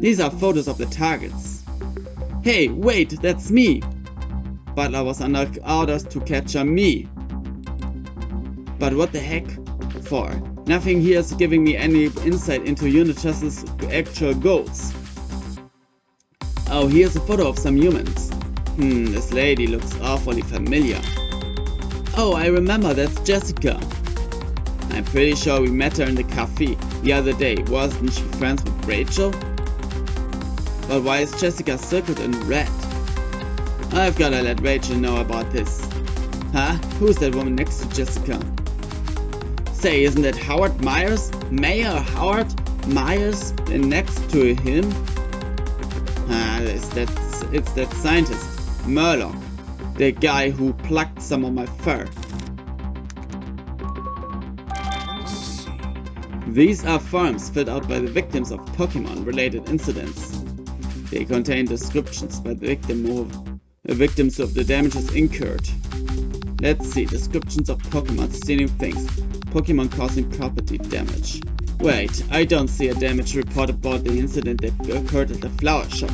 These are photos of the targets. Hey, wait, that's me! Butler was under orders to capture me. But what the heck for? Nothing here is giving me any insight into Unitas' actual goals. Oh, here's a photo of some humans. This lady looks awfully familiar. Oh, I remember, that's Jessica. I'm pretty sure we met her in the cafe the other day. Wasn't she friends with Rachel? But why is Jessica circled in red? I've gotta let Rachel know about this. Huh? Who's that woman next to Jessica? Say, isn't that Howard Myers? Mayor Howard Myers? And next to him? It's that scientist, Murloc. The guy who plucked some of my fur. These are forms filled out by the victims of Pokemon-related incidents. They contain descriptions by the victims of the damages incurred. Let's see, descriptions of Pokemon stealing things, Pokemon causing property damage. Wait, I don't see a damage report about the incident that occurred at the flower shop.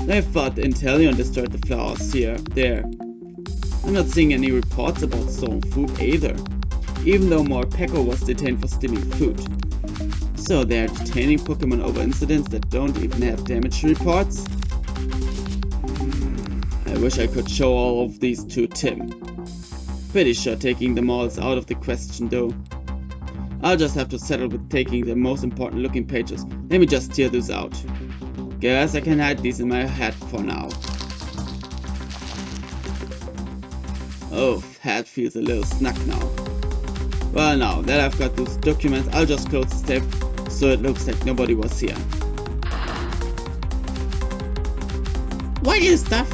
I thought the Inteleon destroyed the flowers there. I'm not seeing any reports about stolen food either, even though Morpeko was detained for stealing food. So they're detaining Pokemon over incidents that don't even have damage reports? I wish I could show all of these to Tim. Pretty sure taking them all is out of the question though. I'll just have to settle with taking the most important looking pages. Let me just tear those out. Guess I can hide these in my head for now. Oh, head feels a little snug now. Well, now that I've got those documents, I'll just close the tape so it looks like nobody was here. What do you stuff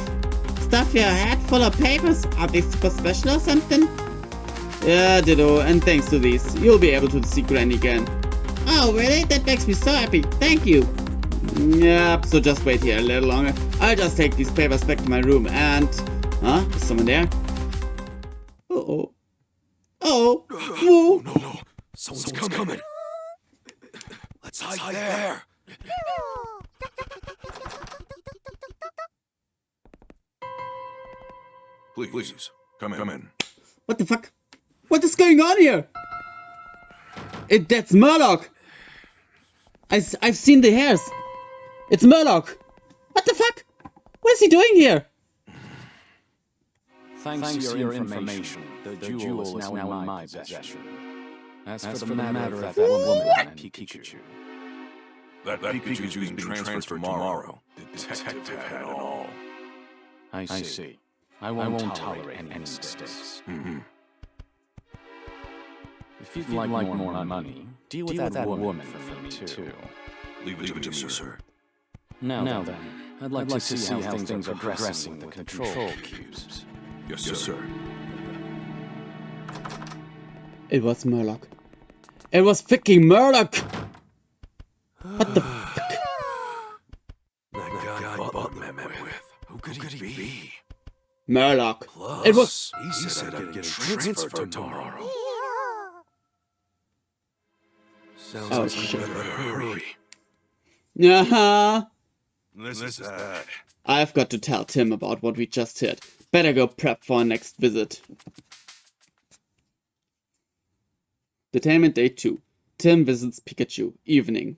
your head full of papers? Are they super special or something? Yeah, ditto, and thanks to these, you'll be able to see Granny again. Oh, really? That makes me so happy. Thank you. Yep, so just wait here a little longer. I'll just take these papers back to my room and... Huh? Is someone there? Uh-oh. Oh! Whoa! No. Someone's coming. Let's hide there. Please, come in. What the fuck? What is going on here? That's Murloc! I've seen the hairs. It's Murloc. What the fuck? What is he doing here? Thanks to your information, the jewel is now in my possession. As for the matter of that woman and Pikachu. That Pikachu's being transferred tomorrow. The detective had it all. I see. I won't tolerate any mistakes. If you'd like more money, deal with that woman for me too. Leave it to me, sir. Now then, I'd like to see how things are progressing with the control cubes. Yes, sir. It was Murloc. It was freaking Murloc! What the fuck? That guy Butler met with. Who could he be? Murloc. Plus, It was. he said I'd get transferred tomorrow. Sounds Oh, like shit. we better hurry. Uh-huh. This is bad. I've got to tell Tim about what we just heard. Better go prep for our next visit. Detainment Day 2. Tim visits Pikachu. Evening.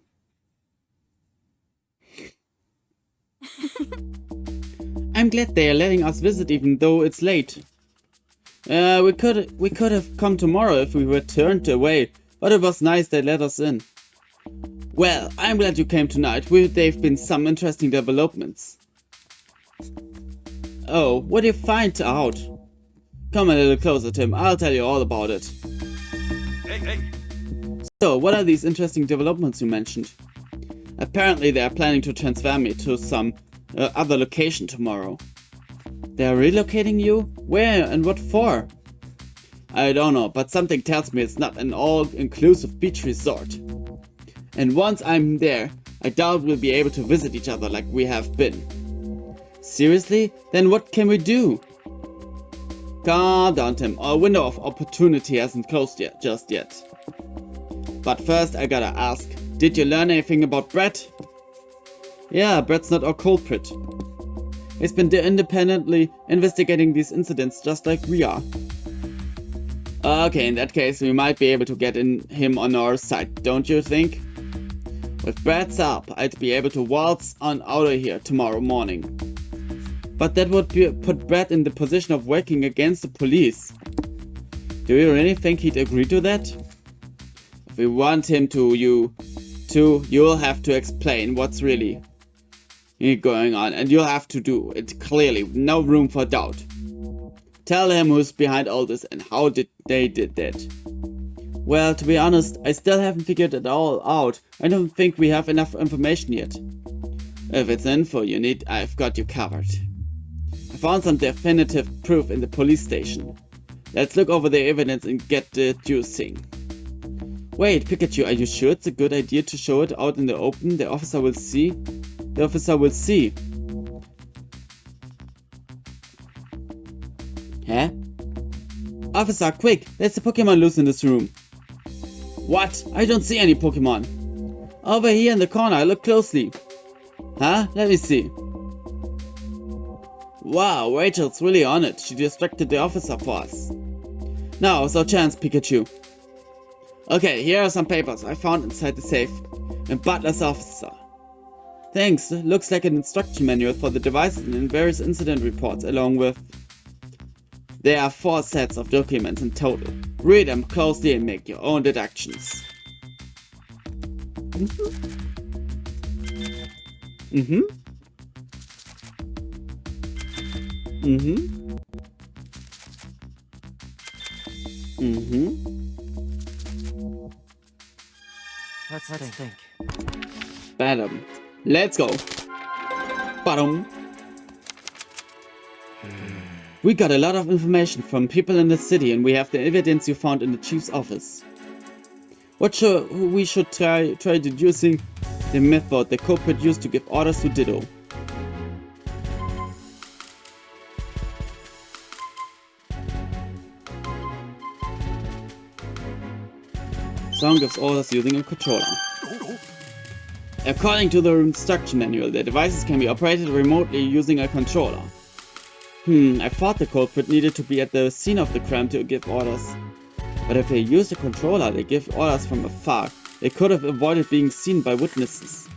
I'm glad they are letting us visit even though it's late. We could have come tomorrow if we were turned away, but it was nice they let us in. Well, I'm glad you came tonight. There've been some interesting developments. Oh, what did you find out? Come a little closer, Tim. I'll tell you all about it. Hey. So, what are these interesting developments you mentioned? Apparently they are planning to transfer me to some other location tomorrow. They are relocating you? Where and what for? I don't know, but something tells me it's not an all-inclusive beach resort. And once I'm there, I doubt we'll be able to visit each other like we have been. Seriously? Then what can we do? Calm down, Tim. Our window of opportunity hasn't closed just yet. But first I gotta ask, did you learn anything about Brett? Yeah, Brett's not our culprit. He's been independently investigating these incidents just like we are. Okay, in that case we might be able to get him on our side, don't you think? With Brett's help, I'd be able to waltz on out of here tomorrow morning. But that would put Brett in the position of working against the police. Do you really think he'd agree to that? If we want him to, you'll have to explain what's really going on, and you'll have to do it clearly, no room for doubt. Tell him who's behind all this and how they did that. Well, to be honest, I still haven't figured it all out. I don't think we have enough information yet. If it's info you need, I've got you covered. I found some definitive proof in the police station. Let's look over the evidence and get the juicing. Wait, Pikachu, are you sure it's a good idea to show it out in the open? The officer will see. The officer will see. Huh? Officer, quick! There's a Pokemon loose in this room. What? I don't see any Pokemon. Over here in the corner, look closely. Huh? Let me see. Wow, Rachel's really on it. She distracted the officer for us. Now, it's our chance, Pikachu. Okay, here are some papers I found inside the safe. And Butler's officer. Thanks, looks like an instruction manual for the devices and various incident reports along with... There are 4 sets of documents in total. Read them closely and make your own deductions. Let's think. Bottom. Let's go. Bottom. We got a lot of information from people in the city and we have the evidence you found in the chief's office. We should try deducing the method the culprit used to give orders to Ditto. Song gives orders using a controller. According to the instruction manual, the devices can be operated remotely using a controller. I thought the culprit needed to be at the scene of the crime to give orders. But if they use a controller, they give orders from afar. They could have avoided being seen by witnesses.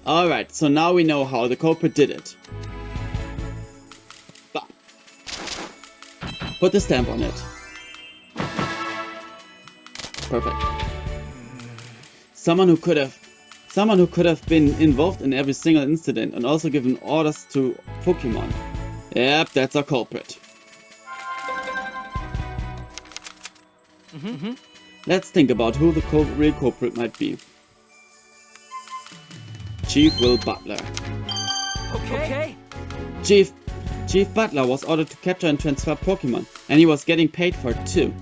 Alright, so now we know how the culprit did it. But Put the stamp on it. Perfect. Someone who could have been involved in every single incident and also given orders to Pokemon. Yep, that's our culprit. Let's think about who the real culprit might be. Chief Will Butler. Okay. Chief Butler was ordered to capture and transfer Pokemon, and he was getting paid for it too.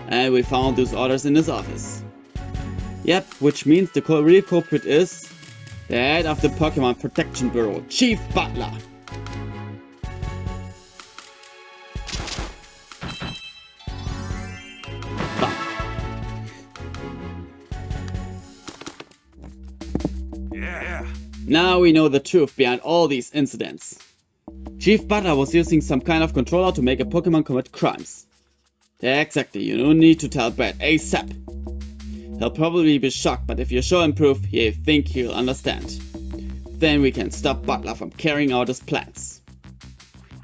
And we found those orders in his office. Yep, which means the real culprit is the head of the Pokemon Protection Bureau, Chief Butler. Yeah. Now we know the truth behind all these incidents. Chief Butler was using some kind of controller to make a Pokemon commit crimes. Yeah, exactly, you don't need to tell Brett ASAP. He'll probably be shocked, but if you show him proof, I think he'll understand. Then we can stop Butler from carrying out his plans.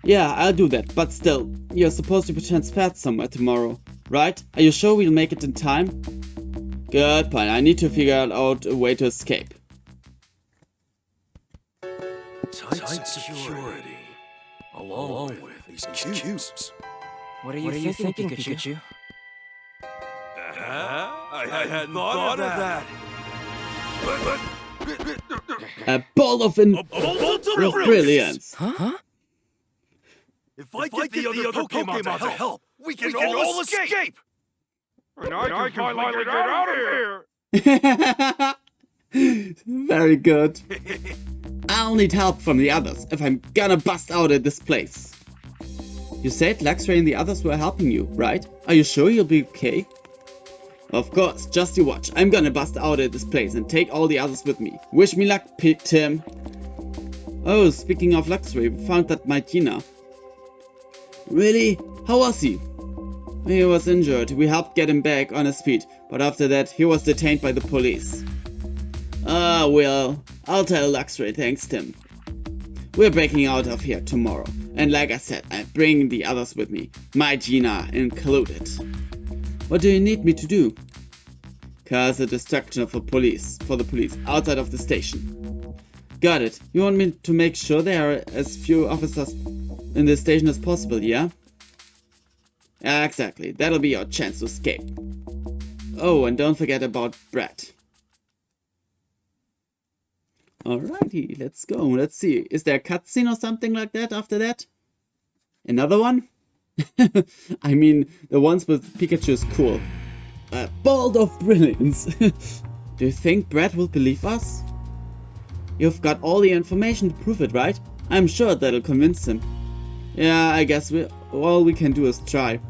Yeah, I'll do that, but still, you're supposed to be transferred somewhere tomorrow, right? Are you sure we'll make it in time? Good point, I need to figure out a way to escape. Tight security. Along with these cubes. What are you thinking, Pikachu? I hadn't thought of that. A bolt of brilliance. Huh? If I get the other Pokemon to help, we can all escape. And I can finally get out of here. Very good. I'll need help from the others if I'm gonna bust out at this place. You said Luxray and the others were helping you, right? Are you sure you'll be okay? Of course, just you watch. I'm gonna bust out at this place and take all the others with me. Wish me luck, Tim. Oh, speaking of Luxray, we found that Mytina. Really? How was he? He was injured. We helped get him back on his feet, but after that, he was detained by the police. Ah, well, I'll tell Luxray, thanks, Tim. We're breaking out of here tomorrow, and like I said, I'm bringing the others with me, Mytina included. What do you need me to do? Cause a distraction for the police outside of the station. Got it. You want me to make sure there are as few officers in the station as possible, yeah? Yeah, exactly. That'll be your chance to escape. Oh, and don't forget about Brett. Alrighty, let's go. Let's see. Is there a cutscene or something like that after that? Another one? I mean, the ones with Pikachu is cool. Bolt of brilliance. Do you think Brett will believe us? You've got all the information to prove it, right? I'm sure that'll convince him. Yeah, I guess all we can do is try.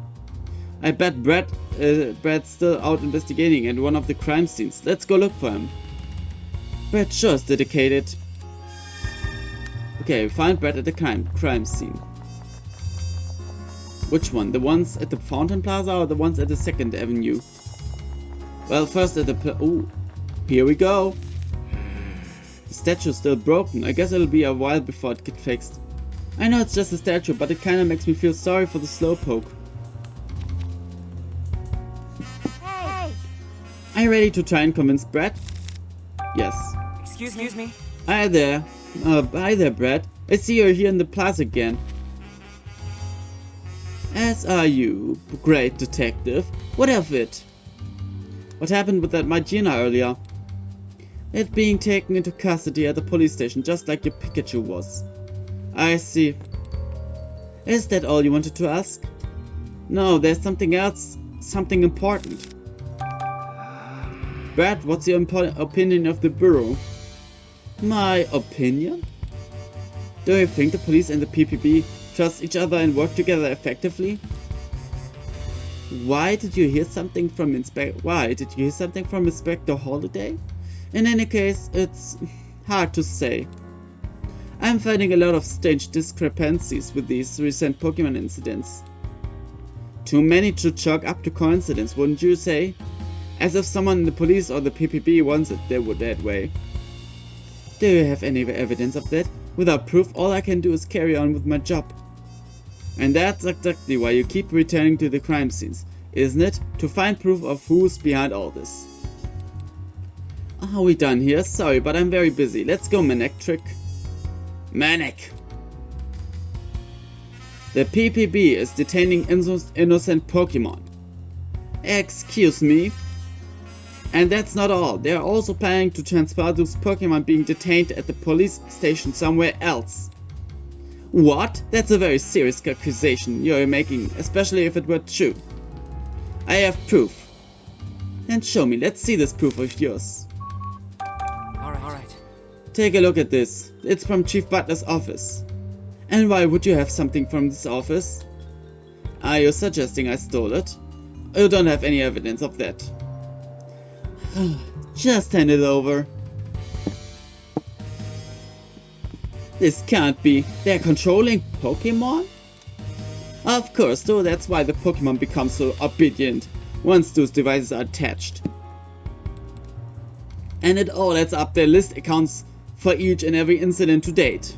I bet Brett's still out investigating at one of the crime scenes. Let's go look for him. Brett sure is dedicated. Okay, find Brett at the crime scene. Which one? The ones at the Fountain Plaza or the ones at the 2nd Avenue? Well, first at the ooh, here we go. The statue's still broken. I guess it'll be a while before it gets fixed. I know it's just a statue, but it kinda makes me feel sorry for the slowpoke. Hey! Are you ready to try and convince Brett? Yes. Excuse me? Hi there. Hi there, Brett. I see you're here in the plaza again. As are you, great detective. What of it? What happened with that Mytina earlier? It being taken into custody at the police station, just like your Pikachu was. I see. Is that all you wanted to ask? No, there's something else. Something important. Brett, what's your opinion of the Bureau? My opinion? Do you think the police and the PPB trust each other and work together effectively? Why did you hear something from Inspector Holiday? In any case, it's hard to say. I'm finding a lot of strange discrepancies with these recent Pokemon incidents. Too many to chalk up to coincidence, wouldn't you say? As if someone in the police or the PPB wants it that way. Do you have any evidence of that? Without proof, all I can do is carry on with my job. And that's exactly why you keep returning to the crime scenes, isn't it? To find proof of who's behind all this. Are we done here? Sorry, but I'm very busy. Let's go, Manic Trick. Manic! The PPB is detaining innocent Pokémon. Excuse me? And that's not all. They are also planning to transfer those Pokémon being detained at the police station somewhere else. What? That's a very serious accusation you're making, especially if it were true. I have proof. Then show me. Let's see this proof of yours. Alright. Take a look at this. It's from Chief Butler's office. And why would you have something from this office? Are you suggesting I stole it? You don't have any evidence of that. Just hand it over. This can't be. They're controlling Pokemon? Of course, though, that's why the Pokemon become so obedient once those devices are attached. And it all adds up their list accounts for each and every incident to date.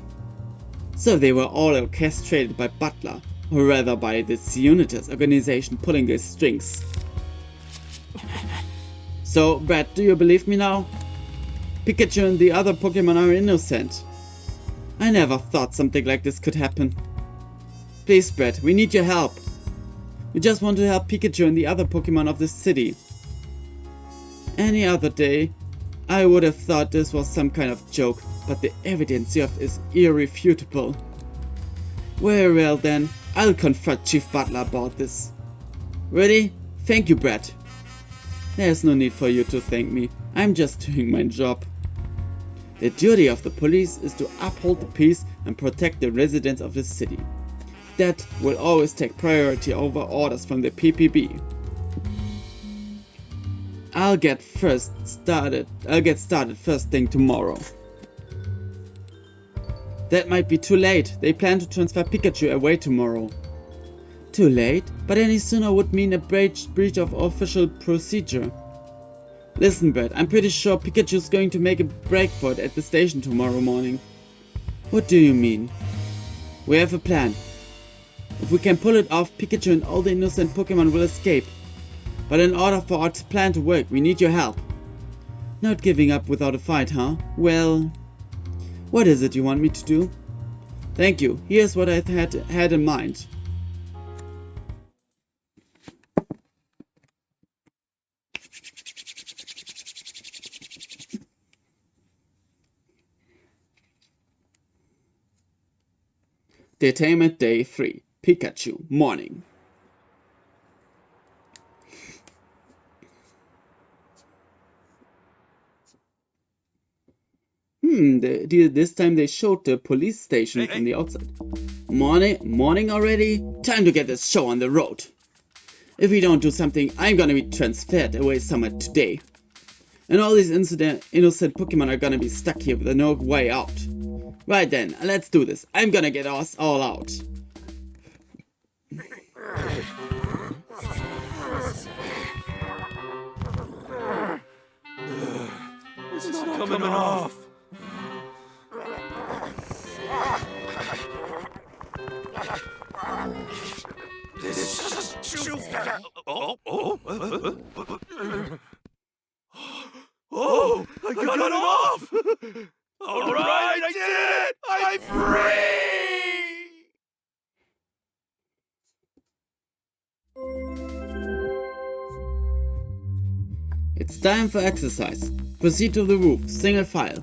So they were all orchestrated by Butler, or rather by this Unitas organization pulling the strings. So, Brad, do you believe me now? Pikachu and the other Pokemon are innocent. I never thought something like this could happen. Please, Brad, we need your help. We just want to help Pikachu and the other Pokemon of this city. Any other day, I would have thought this was some kind of joke, but the evidence you have is irrefutable. Very well then, I'll confront Chief Butler about this. Ready? Thank you, Brad. There's no need for you to thank me. I'm just doing my job. The duty of the police is to uphold the peace and protect the residents of the city. That will always take priority over orders from the PPB. I'll get started first thing tomorrow. That might be too late. They plan to transfer Pikachu away tomorrow. Too late? But any sooner would mean a breach of official procedure. Listen, Brett, I'm pretty sure Pikachu's going to make a break for it at the station tomorrow morning. What do you mean? We have a plan. If we can pull it off, Pikachu and all the innocent Pokemon will escape. But in order for our plan to work, we need your help. Not giving up without a fight, huh? Well, what is it you want me to do? Thank you. Here's what I had in mind. Detainment Day 3. Pikachu. Morning. This time they showed the police station from the outside. Morning already? Time to get this show on the road. If we don't do something, I'm gonna be transferred away somewhere today. And all these innocent Pokemon are gonna be stuck here with no way out. Right then, let's do this. I'm gonna get us all out. It's not coming off. This is just too bad. Oh, I got it off! All right, I did it! I'm free! It's time for exercise. Proceed to the roof, single file.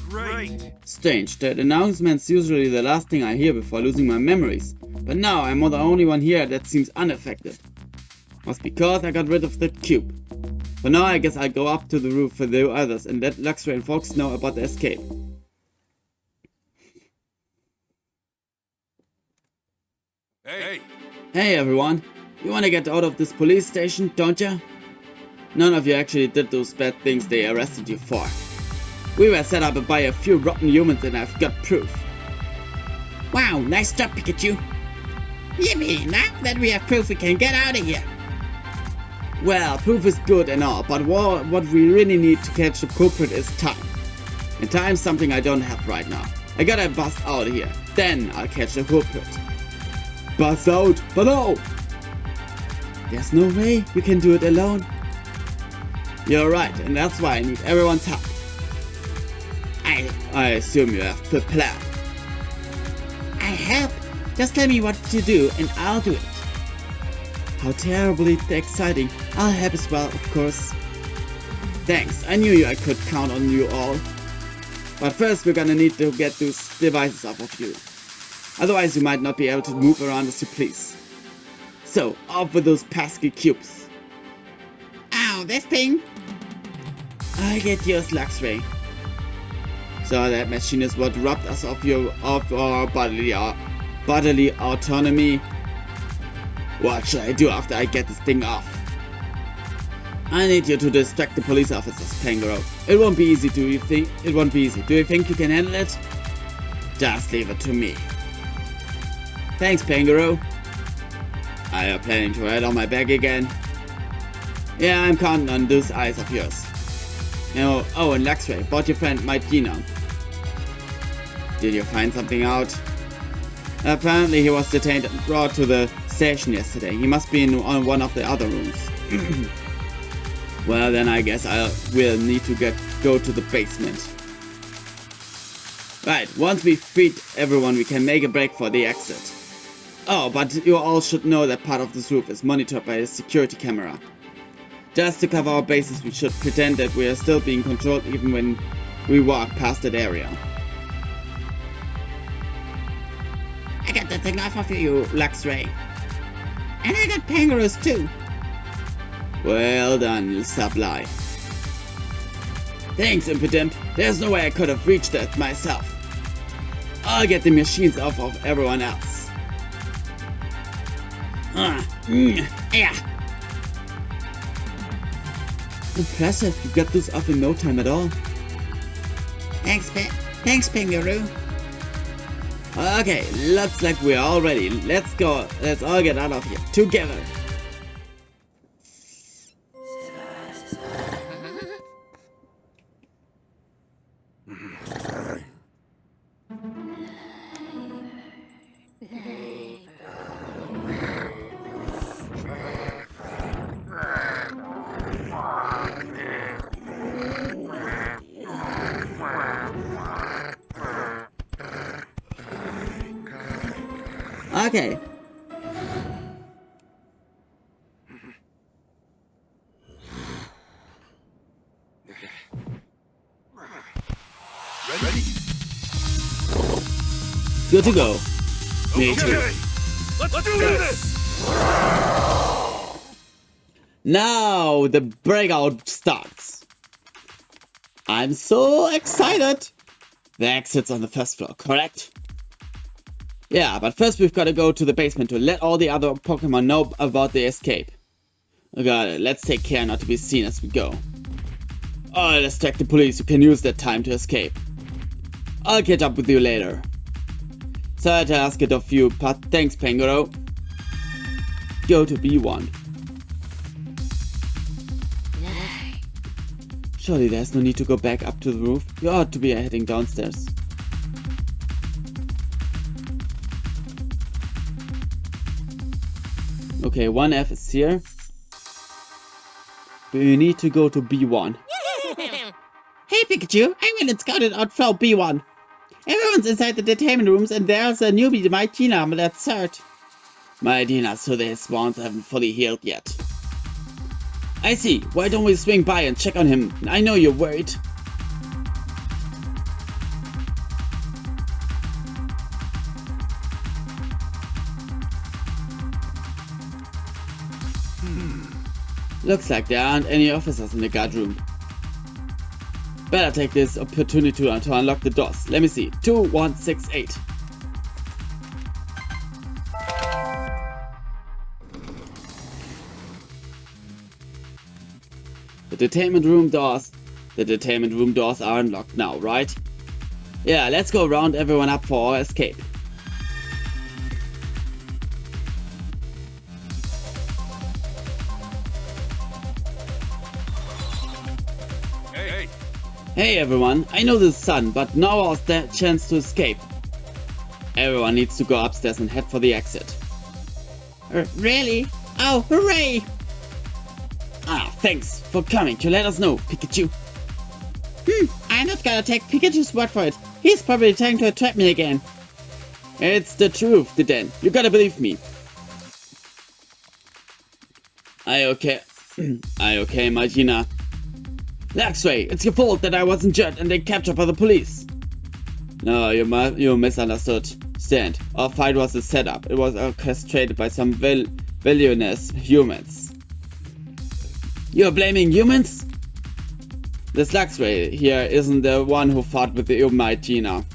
Great! Strange, that announcement's usually the last thing I hear before losing my memories. But now I'm the only one here that seems unaffected. Was because I got rid of that cube. For now I guess I'll go up to the roof for the others and let Luxray and Fox know about the escape. Hey! Hey everyone, you wanna get out of this police station, don't ya? None of you actually did those bad things they arrested you for. We were set up by a few rotten humans and I've got proof. Wow, nice job, Pikachu. Yippee, now that we have proof we can get out of here. Well, proof is good and all, but what we really need to catch the culprit is time. And time's something I don't have right now. I gotta bust out of here. Then I'll catch the culprit. Bust out, but no! There's no way we can do it alone. You're right, and that's why I need everyone's help. I assume you have the plan. I help. Just tell me what to do and I'll do it. How terribly exciting. I'll help as well, of course. Thanks, I knew I could count on you all. But first we're gonna need to get those devices off of you. Otherwise you might not be able to move around as you please. So, off with those pesky cubes. Ow, this thing. I get yours, Luxray. So that machine is what robbed us of our bodily autonomy. What should I do after I get this thing off? I need you to distract the police officers, Pangoro. It won't be easy, do you think? It won't be easy. Do you think you can handle it? Just leave it to me. Thanks, Pangoro. Are you planning to ride on my back again? Yeah, I'm counting on those eyes of yours. Oh, and Luxray, bought your friend Gina. Did you find something out? Apparently he was detained and brought to the station yesterday. He must be in one of the other rooms. Well, then I guess I will need to go to the basement. Right, once we freed everyone, we can make a break for the exit. Oh, but you all should know that part of this roof is monitored by a security camera. Just to cover our bases, we should pretend that we are still being controlled even when we walk past that area. I got the thing off of you, Luxray. And I got Pangaroos too. Well done, you supply. Thanks, Impidimp. There's no way I could have reached that myself. I'll get the machines off of everyone else. Yeah. Impressive, you got this off in no time at all. Thanks, Pangaroo. Okay, looks like we're all ready. Let's go. Let's all get out of here together. Okay. Ready? Good to go. Me too. Okay. Let's do this! Now the breakout starts. I'm so excited. The exit's on the first floor, correct? Yeah, but first we've got to go to the basement to let all the other Pokemon know about the escape. Got it. Let's take care not to be seen as we go. Oh, let's check the police who can use that time to escape. I'll catch up with you later. Sorry to ask it of you, but thanks, Pangoro. Go to B1. Surely there's no need to go back up to the roof. You ought to be heading downstairs. Okay, 1F is here. But you need to go to B1. Hey Pikachu, I went and scouted out floor B1. Everyone's inside the detainment rooms and there's a newbie, Gina, that's third. Gina, so his wounds haven't fully healed yet. I see. Why don't we swing by and check on him? I know you're worried. Looks like there aren't any officers in the guard room. Better take this opportunity to unlock the doors. Let me see. 2168. The detainment room doors are unlocked now, right? Yeah, let's go round everyone up for our escape. Hey everyone, I know this is sudden, but now was the chance to escape. Everyone needs to go upstairs and head for the exit. Really? Oh, hooray! Ah, thanks for coming to let us know, Pikachu. I'm not gonna take Pikachu's word for it. He's probably trying to trap me again. It's the truth, Diden. You gotta believe me. I okay, Magina. Luxray, it's your fault that I was injured and then captured by the police. No, you misunderstood. Stand. Our fight was a setup. It was orchestrated by some villainous humans. You're blaming humans? This Luxray here isn't the one who fought with the Magina.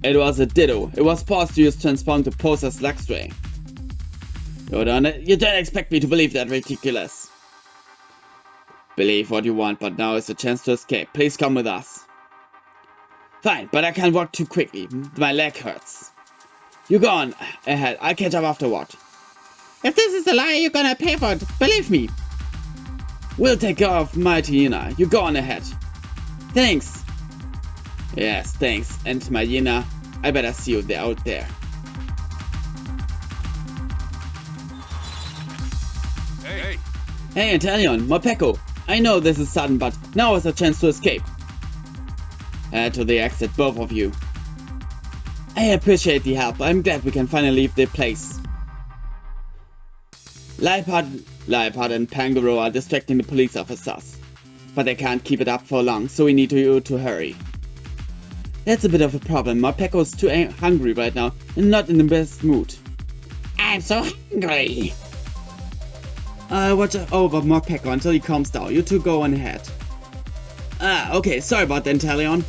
It was a Ditto. It was forced to use transform to pose as Luxray. You don't expect me to believe that ridiculous. Believe what you want, but now is the chance to escape. Please come with us. Fine, but I can't walk too quickly. My leg hurts. You go on ahead. I'll catch up afterward. If this is a lie, you're gonna pay for it. Believe me. We'll take care of Magina. You go on ahead. Thanks. Yes, thanks. And Magina, I better see you out there. Hey. Hey, Italian, Morpeko. I know this is sudden, but now is a chance to escape. Head to the exit, both of you. I appreciate the help. I'm glad we can finally leave the place. Liepard and Pangoro are distracting the police officers. But they can't keep it up for long, so we need you to hurry. That's a bit of a problem. Morpeko is too hungry right now and not in the best mood. I'm so hungry. Watch over Morpeko until he calms down. You two go on ahead. Okay, sorry about that, Inteleon.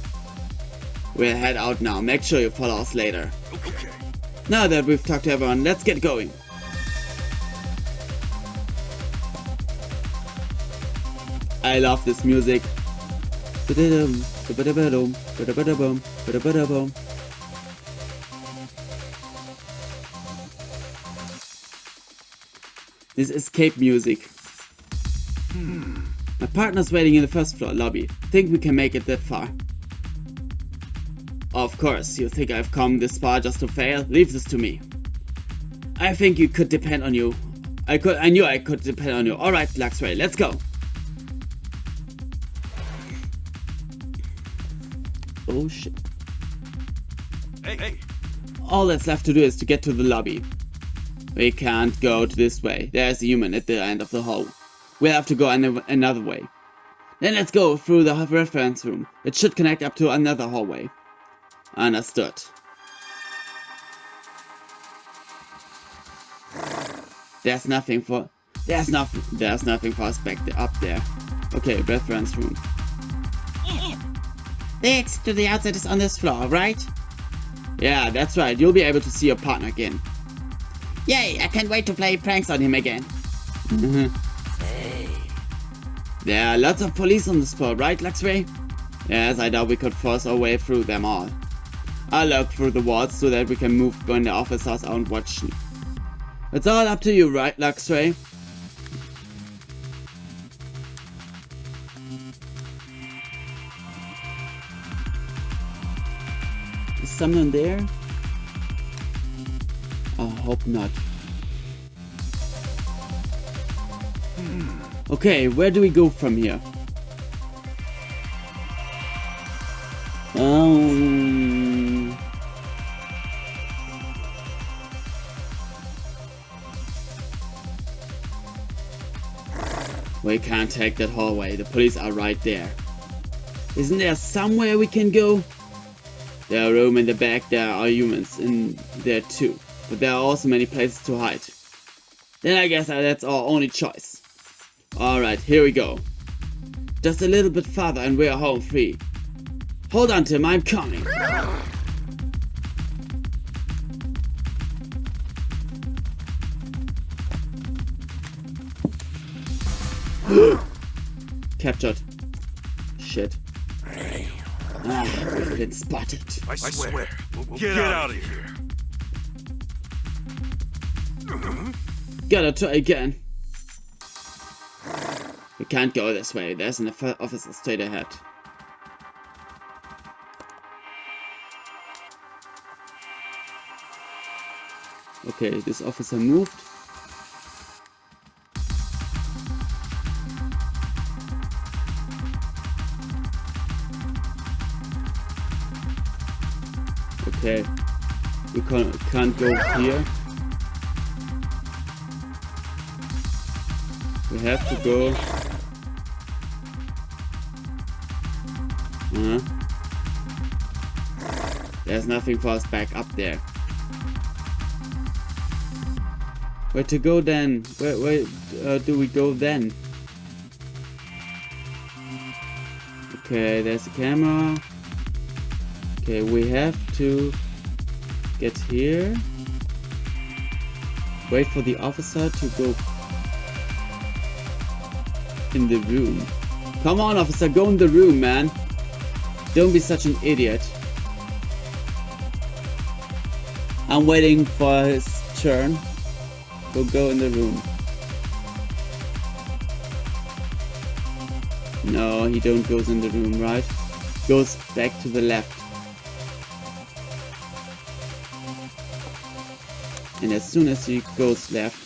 We'll head out now. Make sure you follow us later. Okay. Now that we've talked to everyone, let's get going. I love this music. This escape music. My partner's waiting in the first floor lobby. Think we can make it that far? Of course, you think I've come this far just to fail? Leave this to me. I think you could depend on you. I knew I could depend on you. Alright, Luxray, let's go. Oh shit. Hey. All that's left to do is to get to the lobby. We can't go this way. There's a human at the end of the hall. We'll have to go another way. Then let's go through the reference room. It should connect up to another hallway. Understood. There's nothing for us up there. Okay, reference room. The exit to the outside is on this floor, right? Yeah, that's right. You'll be able to see your partner again. Yay, I can't wait to play pranks on him again. There are lots of police on the spot, right, Luxray? Yes, I doubt we could force our way through them all. I'll look through the walls so that we can move when the officers aren't watching. It's all up to you, right, Luxray? Is someone there? I hope not. Okay, where do we go from here? We can't take that hallway. The police are right there. Isn't there somewhere we can go? There are room in the back. There are humans in there too. But there are also many places to hide. Then I guess that's our only choice. Alright, here we go. Just a little bit farther and we're home free. Hold on, Tim, I'm coming. Captured. Shit. We've been spotted. I swear. We'll get out of here. Gotta try again. We can't go this way. There's an officer straight ahead. Okay, this officer moved. Okay, we can't go here. We have to go. There's nothing for us back up there. Where to go then? Where do we go then? Okay, there's a camera. Okay, we have to get here. Wait for the officer to go in the room. Come on, officer, go in the room, man. Don't be such an idiot. I'm waiting for his turn. So go in the room. No, he don't goes in the room, right? Goes back to the left. And as soon as he goes left,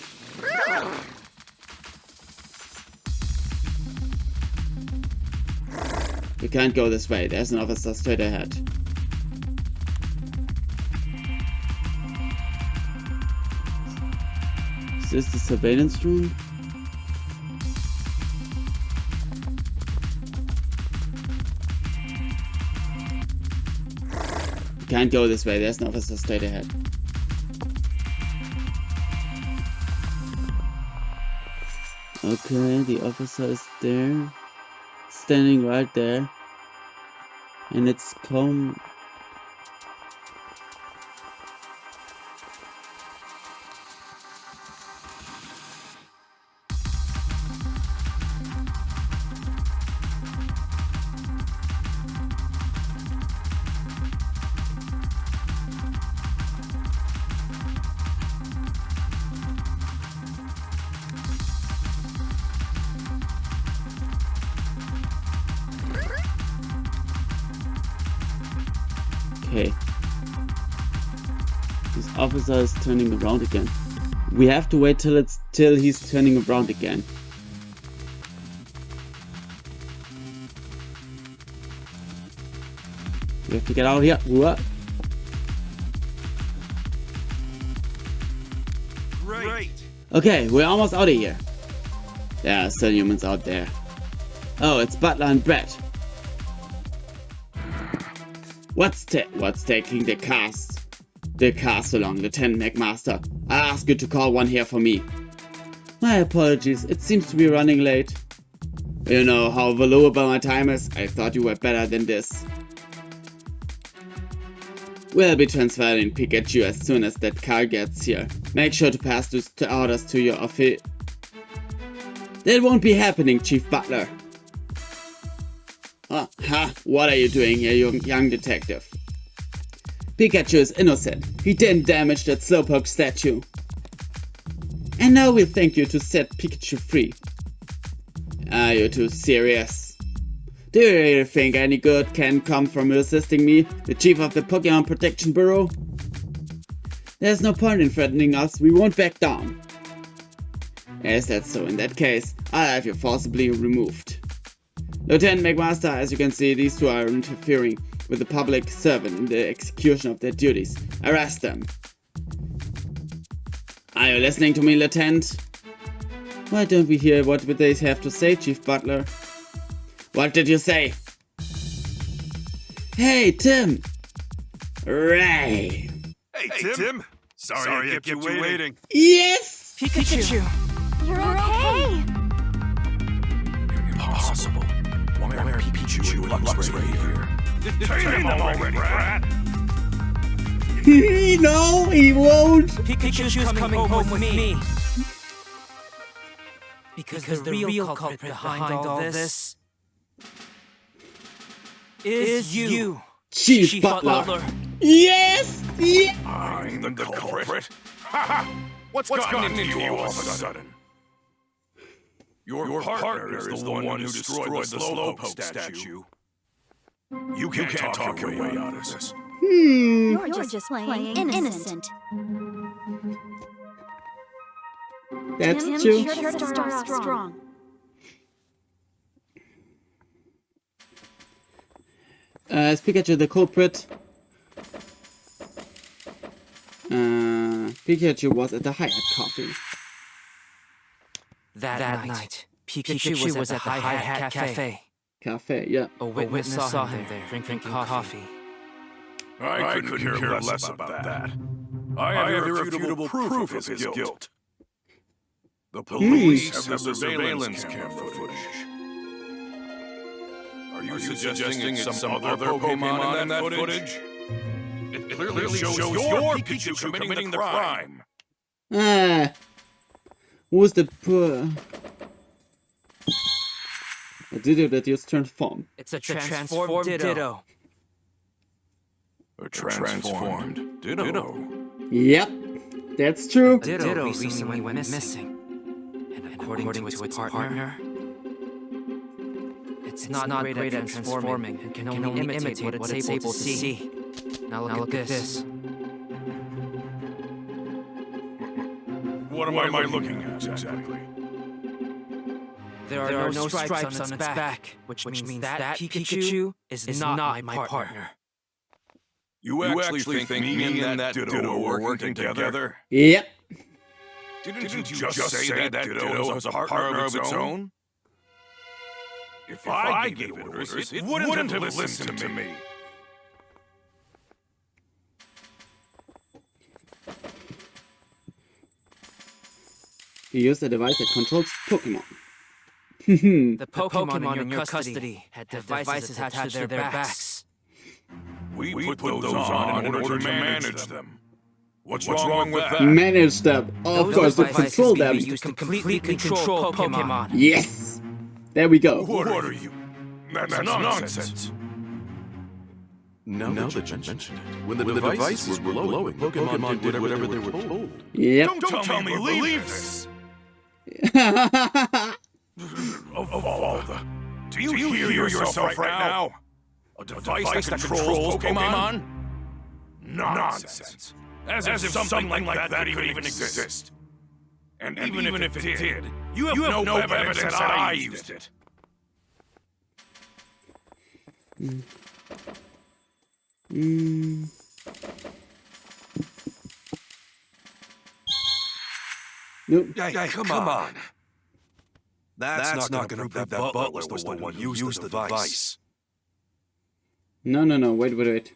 we can't go this way. There's an officer straight ahead. Is this the surveillance room? We can't go this way. There's an officer straight ahead. Okay, the officer is there. Standing right there. And it's come. Okay. This officer is turning around again. We have to wait till he's turning around again. We have to get out of here. What? Great. Okay, we're almost out of here. There are still humans out there. Oh, it's Butler and Brett. What's taking the car so long, Lieutenant McMaster? I asked you to call one here for me. My apologies, it seems to be running late. You know how valuable my time is? I thought you were better than this. We'll be transferring Pikachu as soon as that car gets here. Make sure to pass those orders to your office. That won't be happening, Chief Butler. What are you doing here, you young detective? Pikachu is innocent. He didn't damage that Slowpoke statue. And now we'll thank you to set Pikachu free. Are you too serious? Do you really think any good can come from assisting me, the chief of the Pokémon Protection Bureau? There's no point in threatening us, we won't back down. Is that so? In that case, I'll have you forcibly removed. Lieutenant McMaster, as you can see, these two are interfering with the public servant in the execution of their duties. Arrest them. Are you listening to me, Lieutenant? Why don't we hear what they have to say, Chief Butler? What did you say? Hey, Tim! Ray! Hey, Tim. Sorry I kept you waiting. Yes! Pikachu! You're okay. Impossible. Why are Pikachu and Lux right here? Detain them already, Brad. No, he won't! Pikachu's coming home with me. Because the real culprit behind all this is you, Chief Butler. Yes! Yeah. I'm the culprit. What's gotten into you all of a sudden? Your partner is the one who destroyed the Slowpoke statue. You can't talk your way out of this. You're just playing innocent. That's Tim, true. sure to start off strong. Is Pikachu the culprit? Pikachu was at the Hyatt Coffee. That night, Pikachu was at the Hi-Hat Cafe. Yeah. A witness saw him there drinking coffee. I couldn't care less about that. I have irrefutable proof of his guilt. The police have the surveillance cam footage. Are you suggesting it's some other Pokémon in that footage? It clearly shows your Pikachu committing the crime. Who's the poor... A Ditto that just turned form. It's a transformed Ditto. A transformed Ditto. Yep, that's true. Ditto recently went missing. And according to its partner, it's not great at transforming and can only imitate what it's able to see. Now look at this. What am I looking at exactly? There are no stripes on its back, which means that Pikachu is not my partner. You actually think me and that Ditto are working together? Yep. Didn't you just say that Ditto was a partner of its own? If I gave orders, it wouldn't have listened to me. He used a device that controls Pokemon. The Pokémon in your custody had devices attached to their backs. We put those on in order to manage them. What's wrong with that? Manage them. Oh, of course, to Devices control can them. be used to completely control Pokémon. Yes! There we go. What are you? That's nonsense. Now that you mention it, when the devices were glowing, Pokemon did whatever they were told. Yep. Don't tell me believe this. Of all the... Do you hear yourself right now? A device that controls Pokemon? Nonsense. As if something like that could even exist. And even if it did, you have no evidence that I used it. Nope. Hey, come on. That's not gonna prove that Butler was the one who used the device. No. Wait.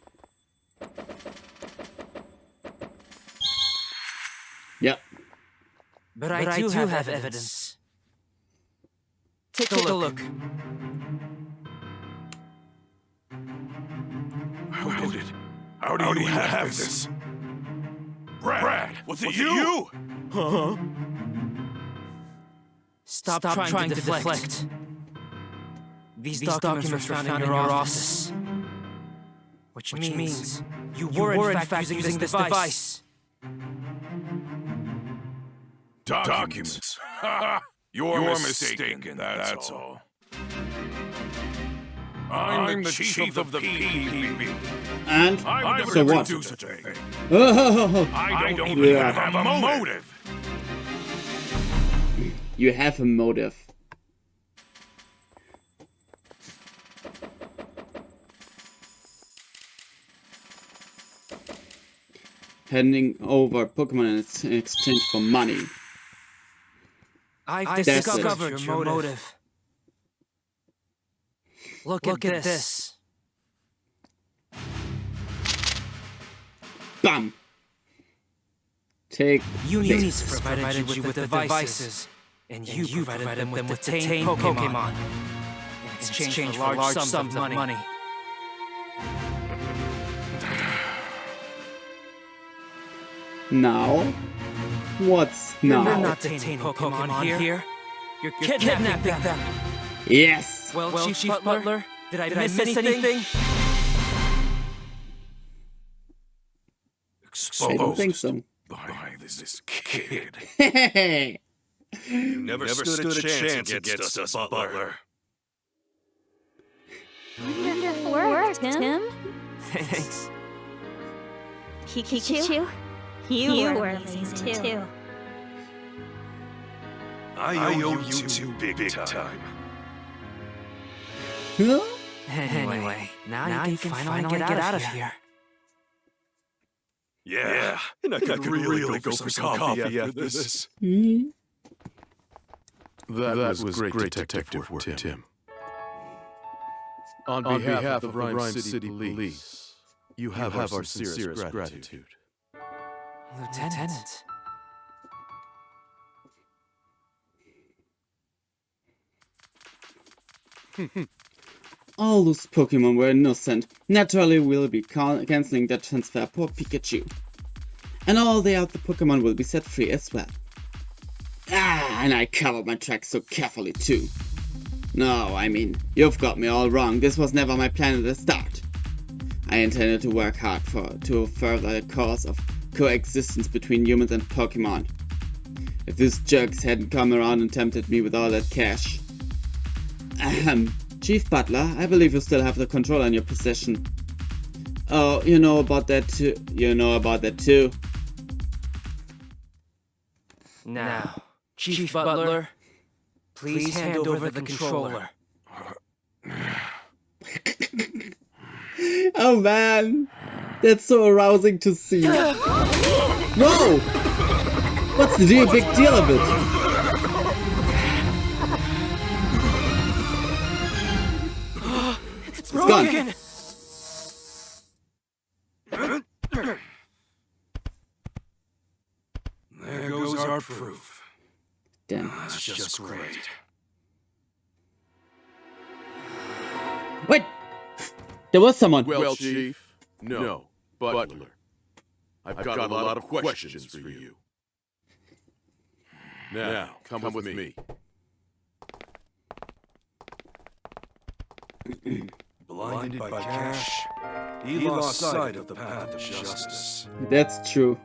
Yep. But I do have evidence. Take a look. How do you have this? Brad, was it you? Huh? Stop trying to deflect. These documents were found in your office. Which means you were in fact using this device. Documents. You're mistaken, that's all. I'm the chief of the PPB. And I would so never what? do such a thing. Oh, I don't even have a motive. you have a motive. Handing over Pokemon in exchange for money. I've discovered your motive. Look at this. Bam! Take Unis provided you with devices, and you provided them with detained Pokemon in exchange for large sums of money. Now? What's now? You're not detaining Pokemon here. You're kidnapping them. Yes! Well, Chief Butler, did I miss anything? I don't think so. By this kid. Hey! You never stood a chance against us, Butler. Wonderful work, Tim. Thanks. Pikachu, you were amazing too. I owe you two big time. Huh? Anyway, now you can finally get out of here. Yeah, and I could really go for some coffee after this. Hmm? That was great detective work, Tim. On behalf of the Rhyme City Police, you have our sincerest gratitude. Lieutenant. All those Pokemon were innocent. Naturally, we'll be cancelling that transfer for Pikachu. And all the other Pokemon will be set free as well. Ah, and I covered my tracks so carefully too. No, I mean, you've got me all wrong. This was never my plan at the start. I intended to work hard to further the cause of coexistence between humans and Pokemon. If these jerks hadn't come around and tempted me with all that cash. Chief Butler, I believe you still have the controller in your possession. Oh, you know about that too. Now, Chief Butler, please hand over the controller. Oh man, that's so arousing to see. Whoa! What's the big deal of it? It's gone. There goes our proof. Damn. That's just great. Wait! There was someone. Well, Chief, no, Butler. I've got a lot of questions for you. Now, come with me. Blinded by cash, he lost sight of the path of justice. That's true.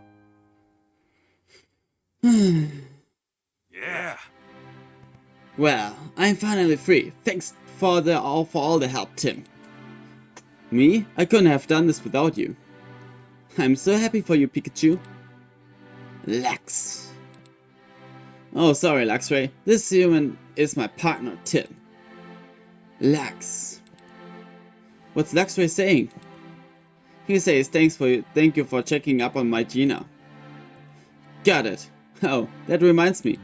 Yeah. Well, I'm finally free. Thanks for all the help, Tim. Me? I couldn't have done this without you. I'm so happy for you, Pikachu. Lux. Oh, sorry, Luxray. This human is my partner, Tim. Lux. What's Luxray saying? He says thank you for checking up on my Gina. Got it. Oh, that reminds me.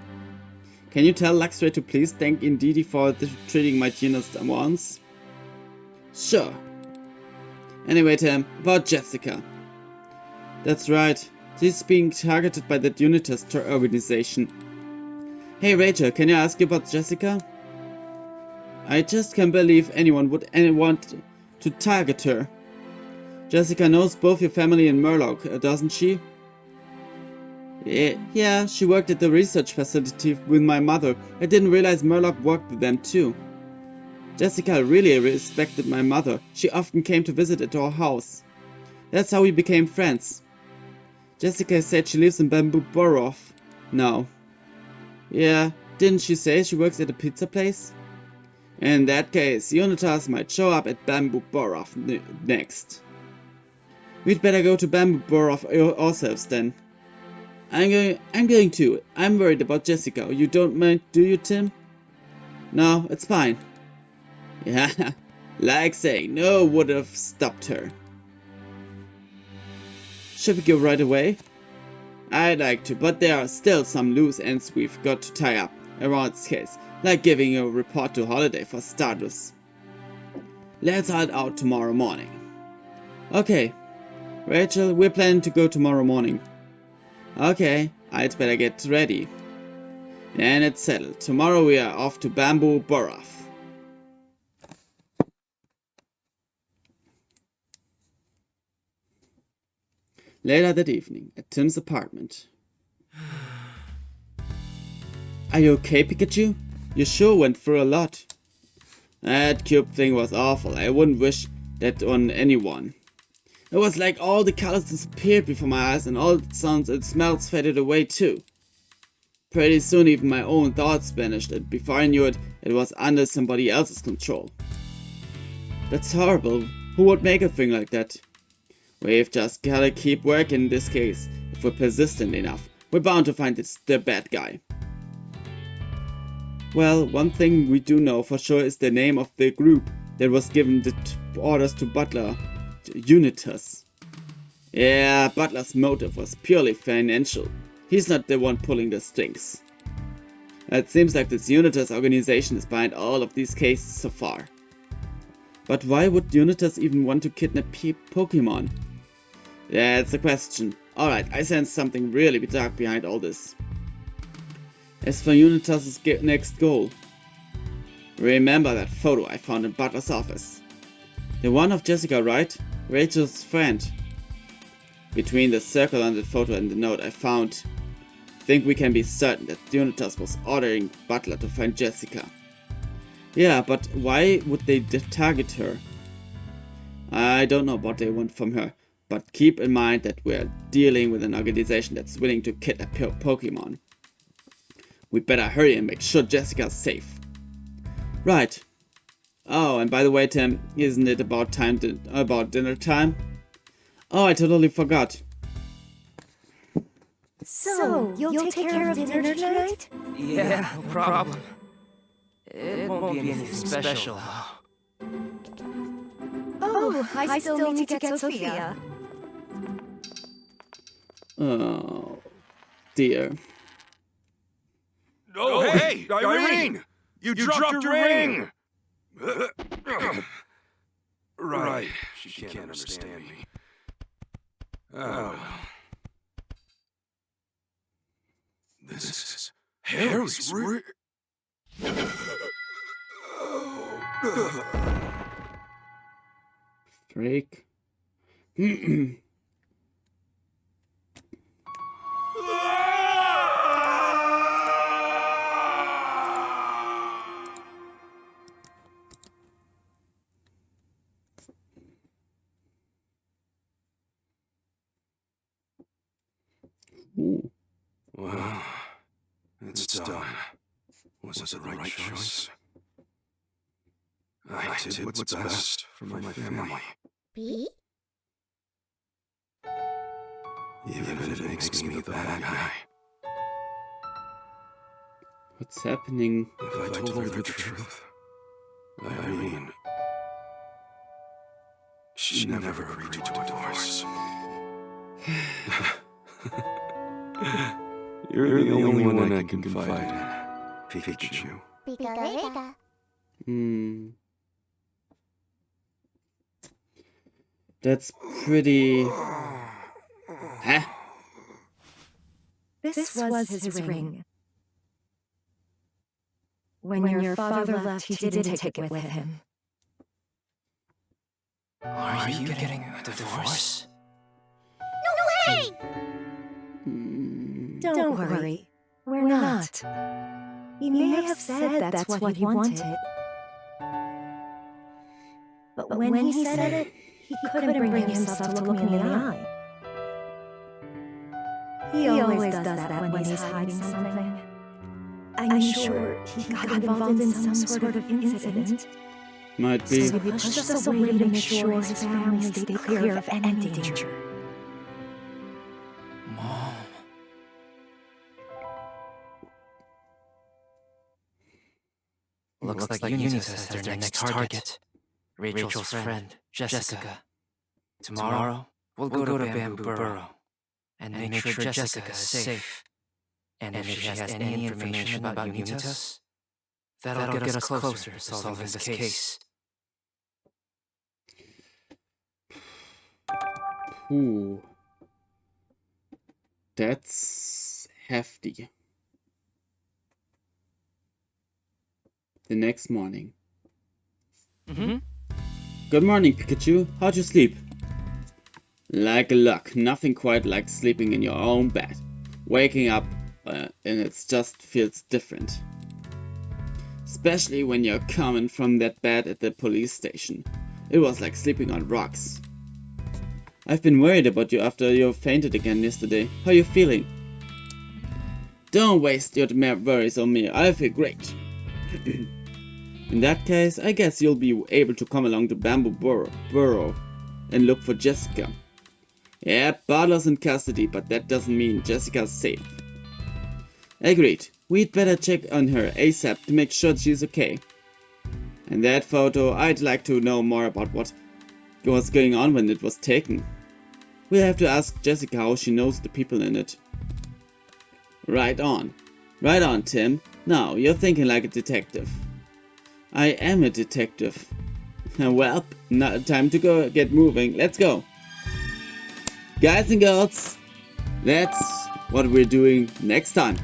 Can you tell Luxray to please thank Indeedee for treating my Gina's once? Sure. Anyway, Tim, about Jessica. That's right. She's being targeted by that Unitas organization. Hey Rachel, can I ask you about Jessica? I just can't believe anyone would want to target her. Jessica knows both your family and Murloc, doesn't she? Yeah, she worked at the research facility with my mother. I didn't realize Murloc worked with them too. Jessica really respected my mother. She often came to visit at our house. That's how we became friends. Jessica said she lives in Bamboo Borough now. Yeah, didn't she say she works at a pizza place? In that case, Unitas might show up at Bamboo Borough next. We'd better go to Bamboo Borough ourselves then. I'm going to. I'm worried about Jessica. You don't mind, do you, Tim? No, it's fine. Yeah, like saying no would have stopped her. Should we go right away? I'd like to, but there are still some loose ends we've got to tie up around this case, like giving a report to Holiday for starters. Let's head out tomorrow morning. Okay, Rachel, we're planning to go tomorrow morning. Okay, I'd better get ready. And it's settled. Tomorrow we are off to Bamboo Borough. Later that evening, at Tim's apartment. Are you okay, Pikachu? You sure went through a lot. That cube thing was awful. I wouldn't wish that on anyone. It was like all the colors disappeared before my eyes and all the sounds and smells faded away too. Pretty soon even my own thoughts vanished, and before I knew it, it was under somebody else's control. That's horrible. Who would make a thing like that? We've just gotta keep working in this case. If we're persistent enough, we're bound to find the bad guy. Well, one thing we do know for sure is the name of the group that was given the orders to Butler, Unitas. Yeah, Butler's motive was purely financial. He's not the one pulling the strings. It seems like this Unitas organization is behind all of these cases so far. But why would Unitas even want to kidnap Pokemon? Yeah, it's a question. Alright, I sense something really dark behind all this. As for Unitas' next goal, remember that photo I found in Butler's office. The one of Jessica, right? Rachel's friend. Between the circle on the photo and the note I found, I think we can be certain that Unitas was ordering Butler to find Jessica. Yeah, but why would they target her? I don't know what they want from her, but keep in mind that we're dealing with an organization that's willing to kidnap Pokemon. We better hurry and make sure Jessica's safe. Right. Oh, and by the way, Tim, isn't it about dinner time? Oh, I totally forgot. So, you'll take care of dinner tonight? Yeah, no problem. It won't be anything special, though. Oh, I still need to get Sophia. Oh, dear. Oh, hey, Irene! You dropped your ring! Right, she can't understand me. Oh, well. This is Harry's ring. Freak. Ooh. Well, it's done. Was it the right choice? I did what's best for my family. B? Even if it makes me the bad guy. What's happening? If I told her the truth, Irene, she'd never agree to a divorce. You're the only one I can confide in, Pikachu. Pika. That's pretty... Huh? This was his ring. When your father left, he didn't take it with him. Are you getting a divorce? No way! Don't worry. We're not. He may have said that's what he wanted. But when he said it, he couldn't bring himself to look me in the eye. He always does that when he's hiding something. I'm sure he got involved in some sort of incident. Might be. So he pushed us away to make sure his family stayed clear of any danger. Mom. Looks like Unitas has their next target. Rachel's friend, Jessica. Tomorrow, we'll go to Bamboo Burrow and make sure Jessica is safe. And if she has any information about Unitas, that'll get us closer to solving this case. Ooh. That's hefty. The next morning. Good morning, Pikachu. How'd you sleep? Like luck, nothing quite like sleeping in your own bed. Waking up and it just feels different. Especially when you're coming from that bed at the police station. It was like sleeping on rocks. I've been worried about you after you fainted again yesterday. How are you feeling? Don't waste your worries on me. I feel great. In that case, I guess you'll be able to come along to Bamboo Burrow and look for Jessica. Yeah, Butler's in custody, but that doesn't mean Jessica's safe. Agreed. We'd better check on her ASAP to make sure she's okay. And that photo, I'd like to know more about what was going on when it was taken. We'll have to ask Jessica how she knows the people in it. Right on. Right on, Tim. Now, you're thinking like a detective. I am a detective. Well, now time to go get moving. Let's go. Guys and girls, that's what we're doing next time.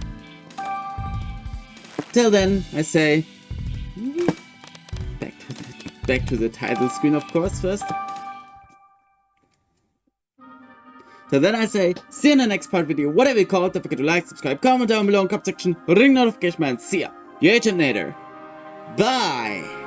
Till then, I say back to the title screen, of course, first. So then I say, see you in the next part video, whatever you call it. Don't forget to like, subscribe, comment down below in the comment section, ring notification bell, and see ya. Your Achampnator. Bye!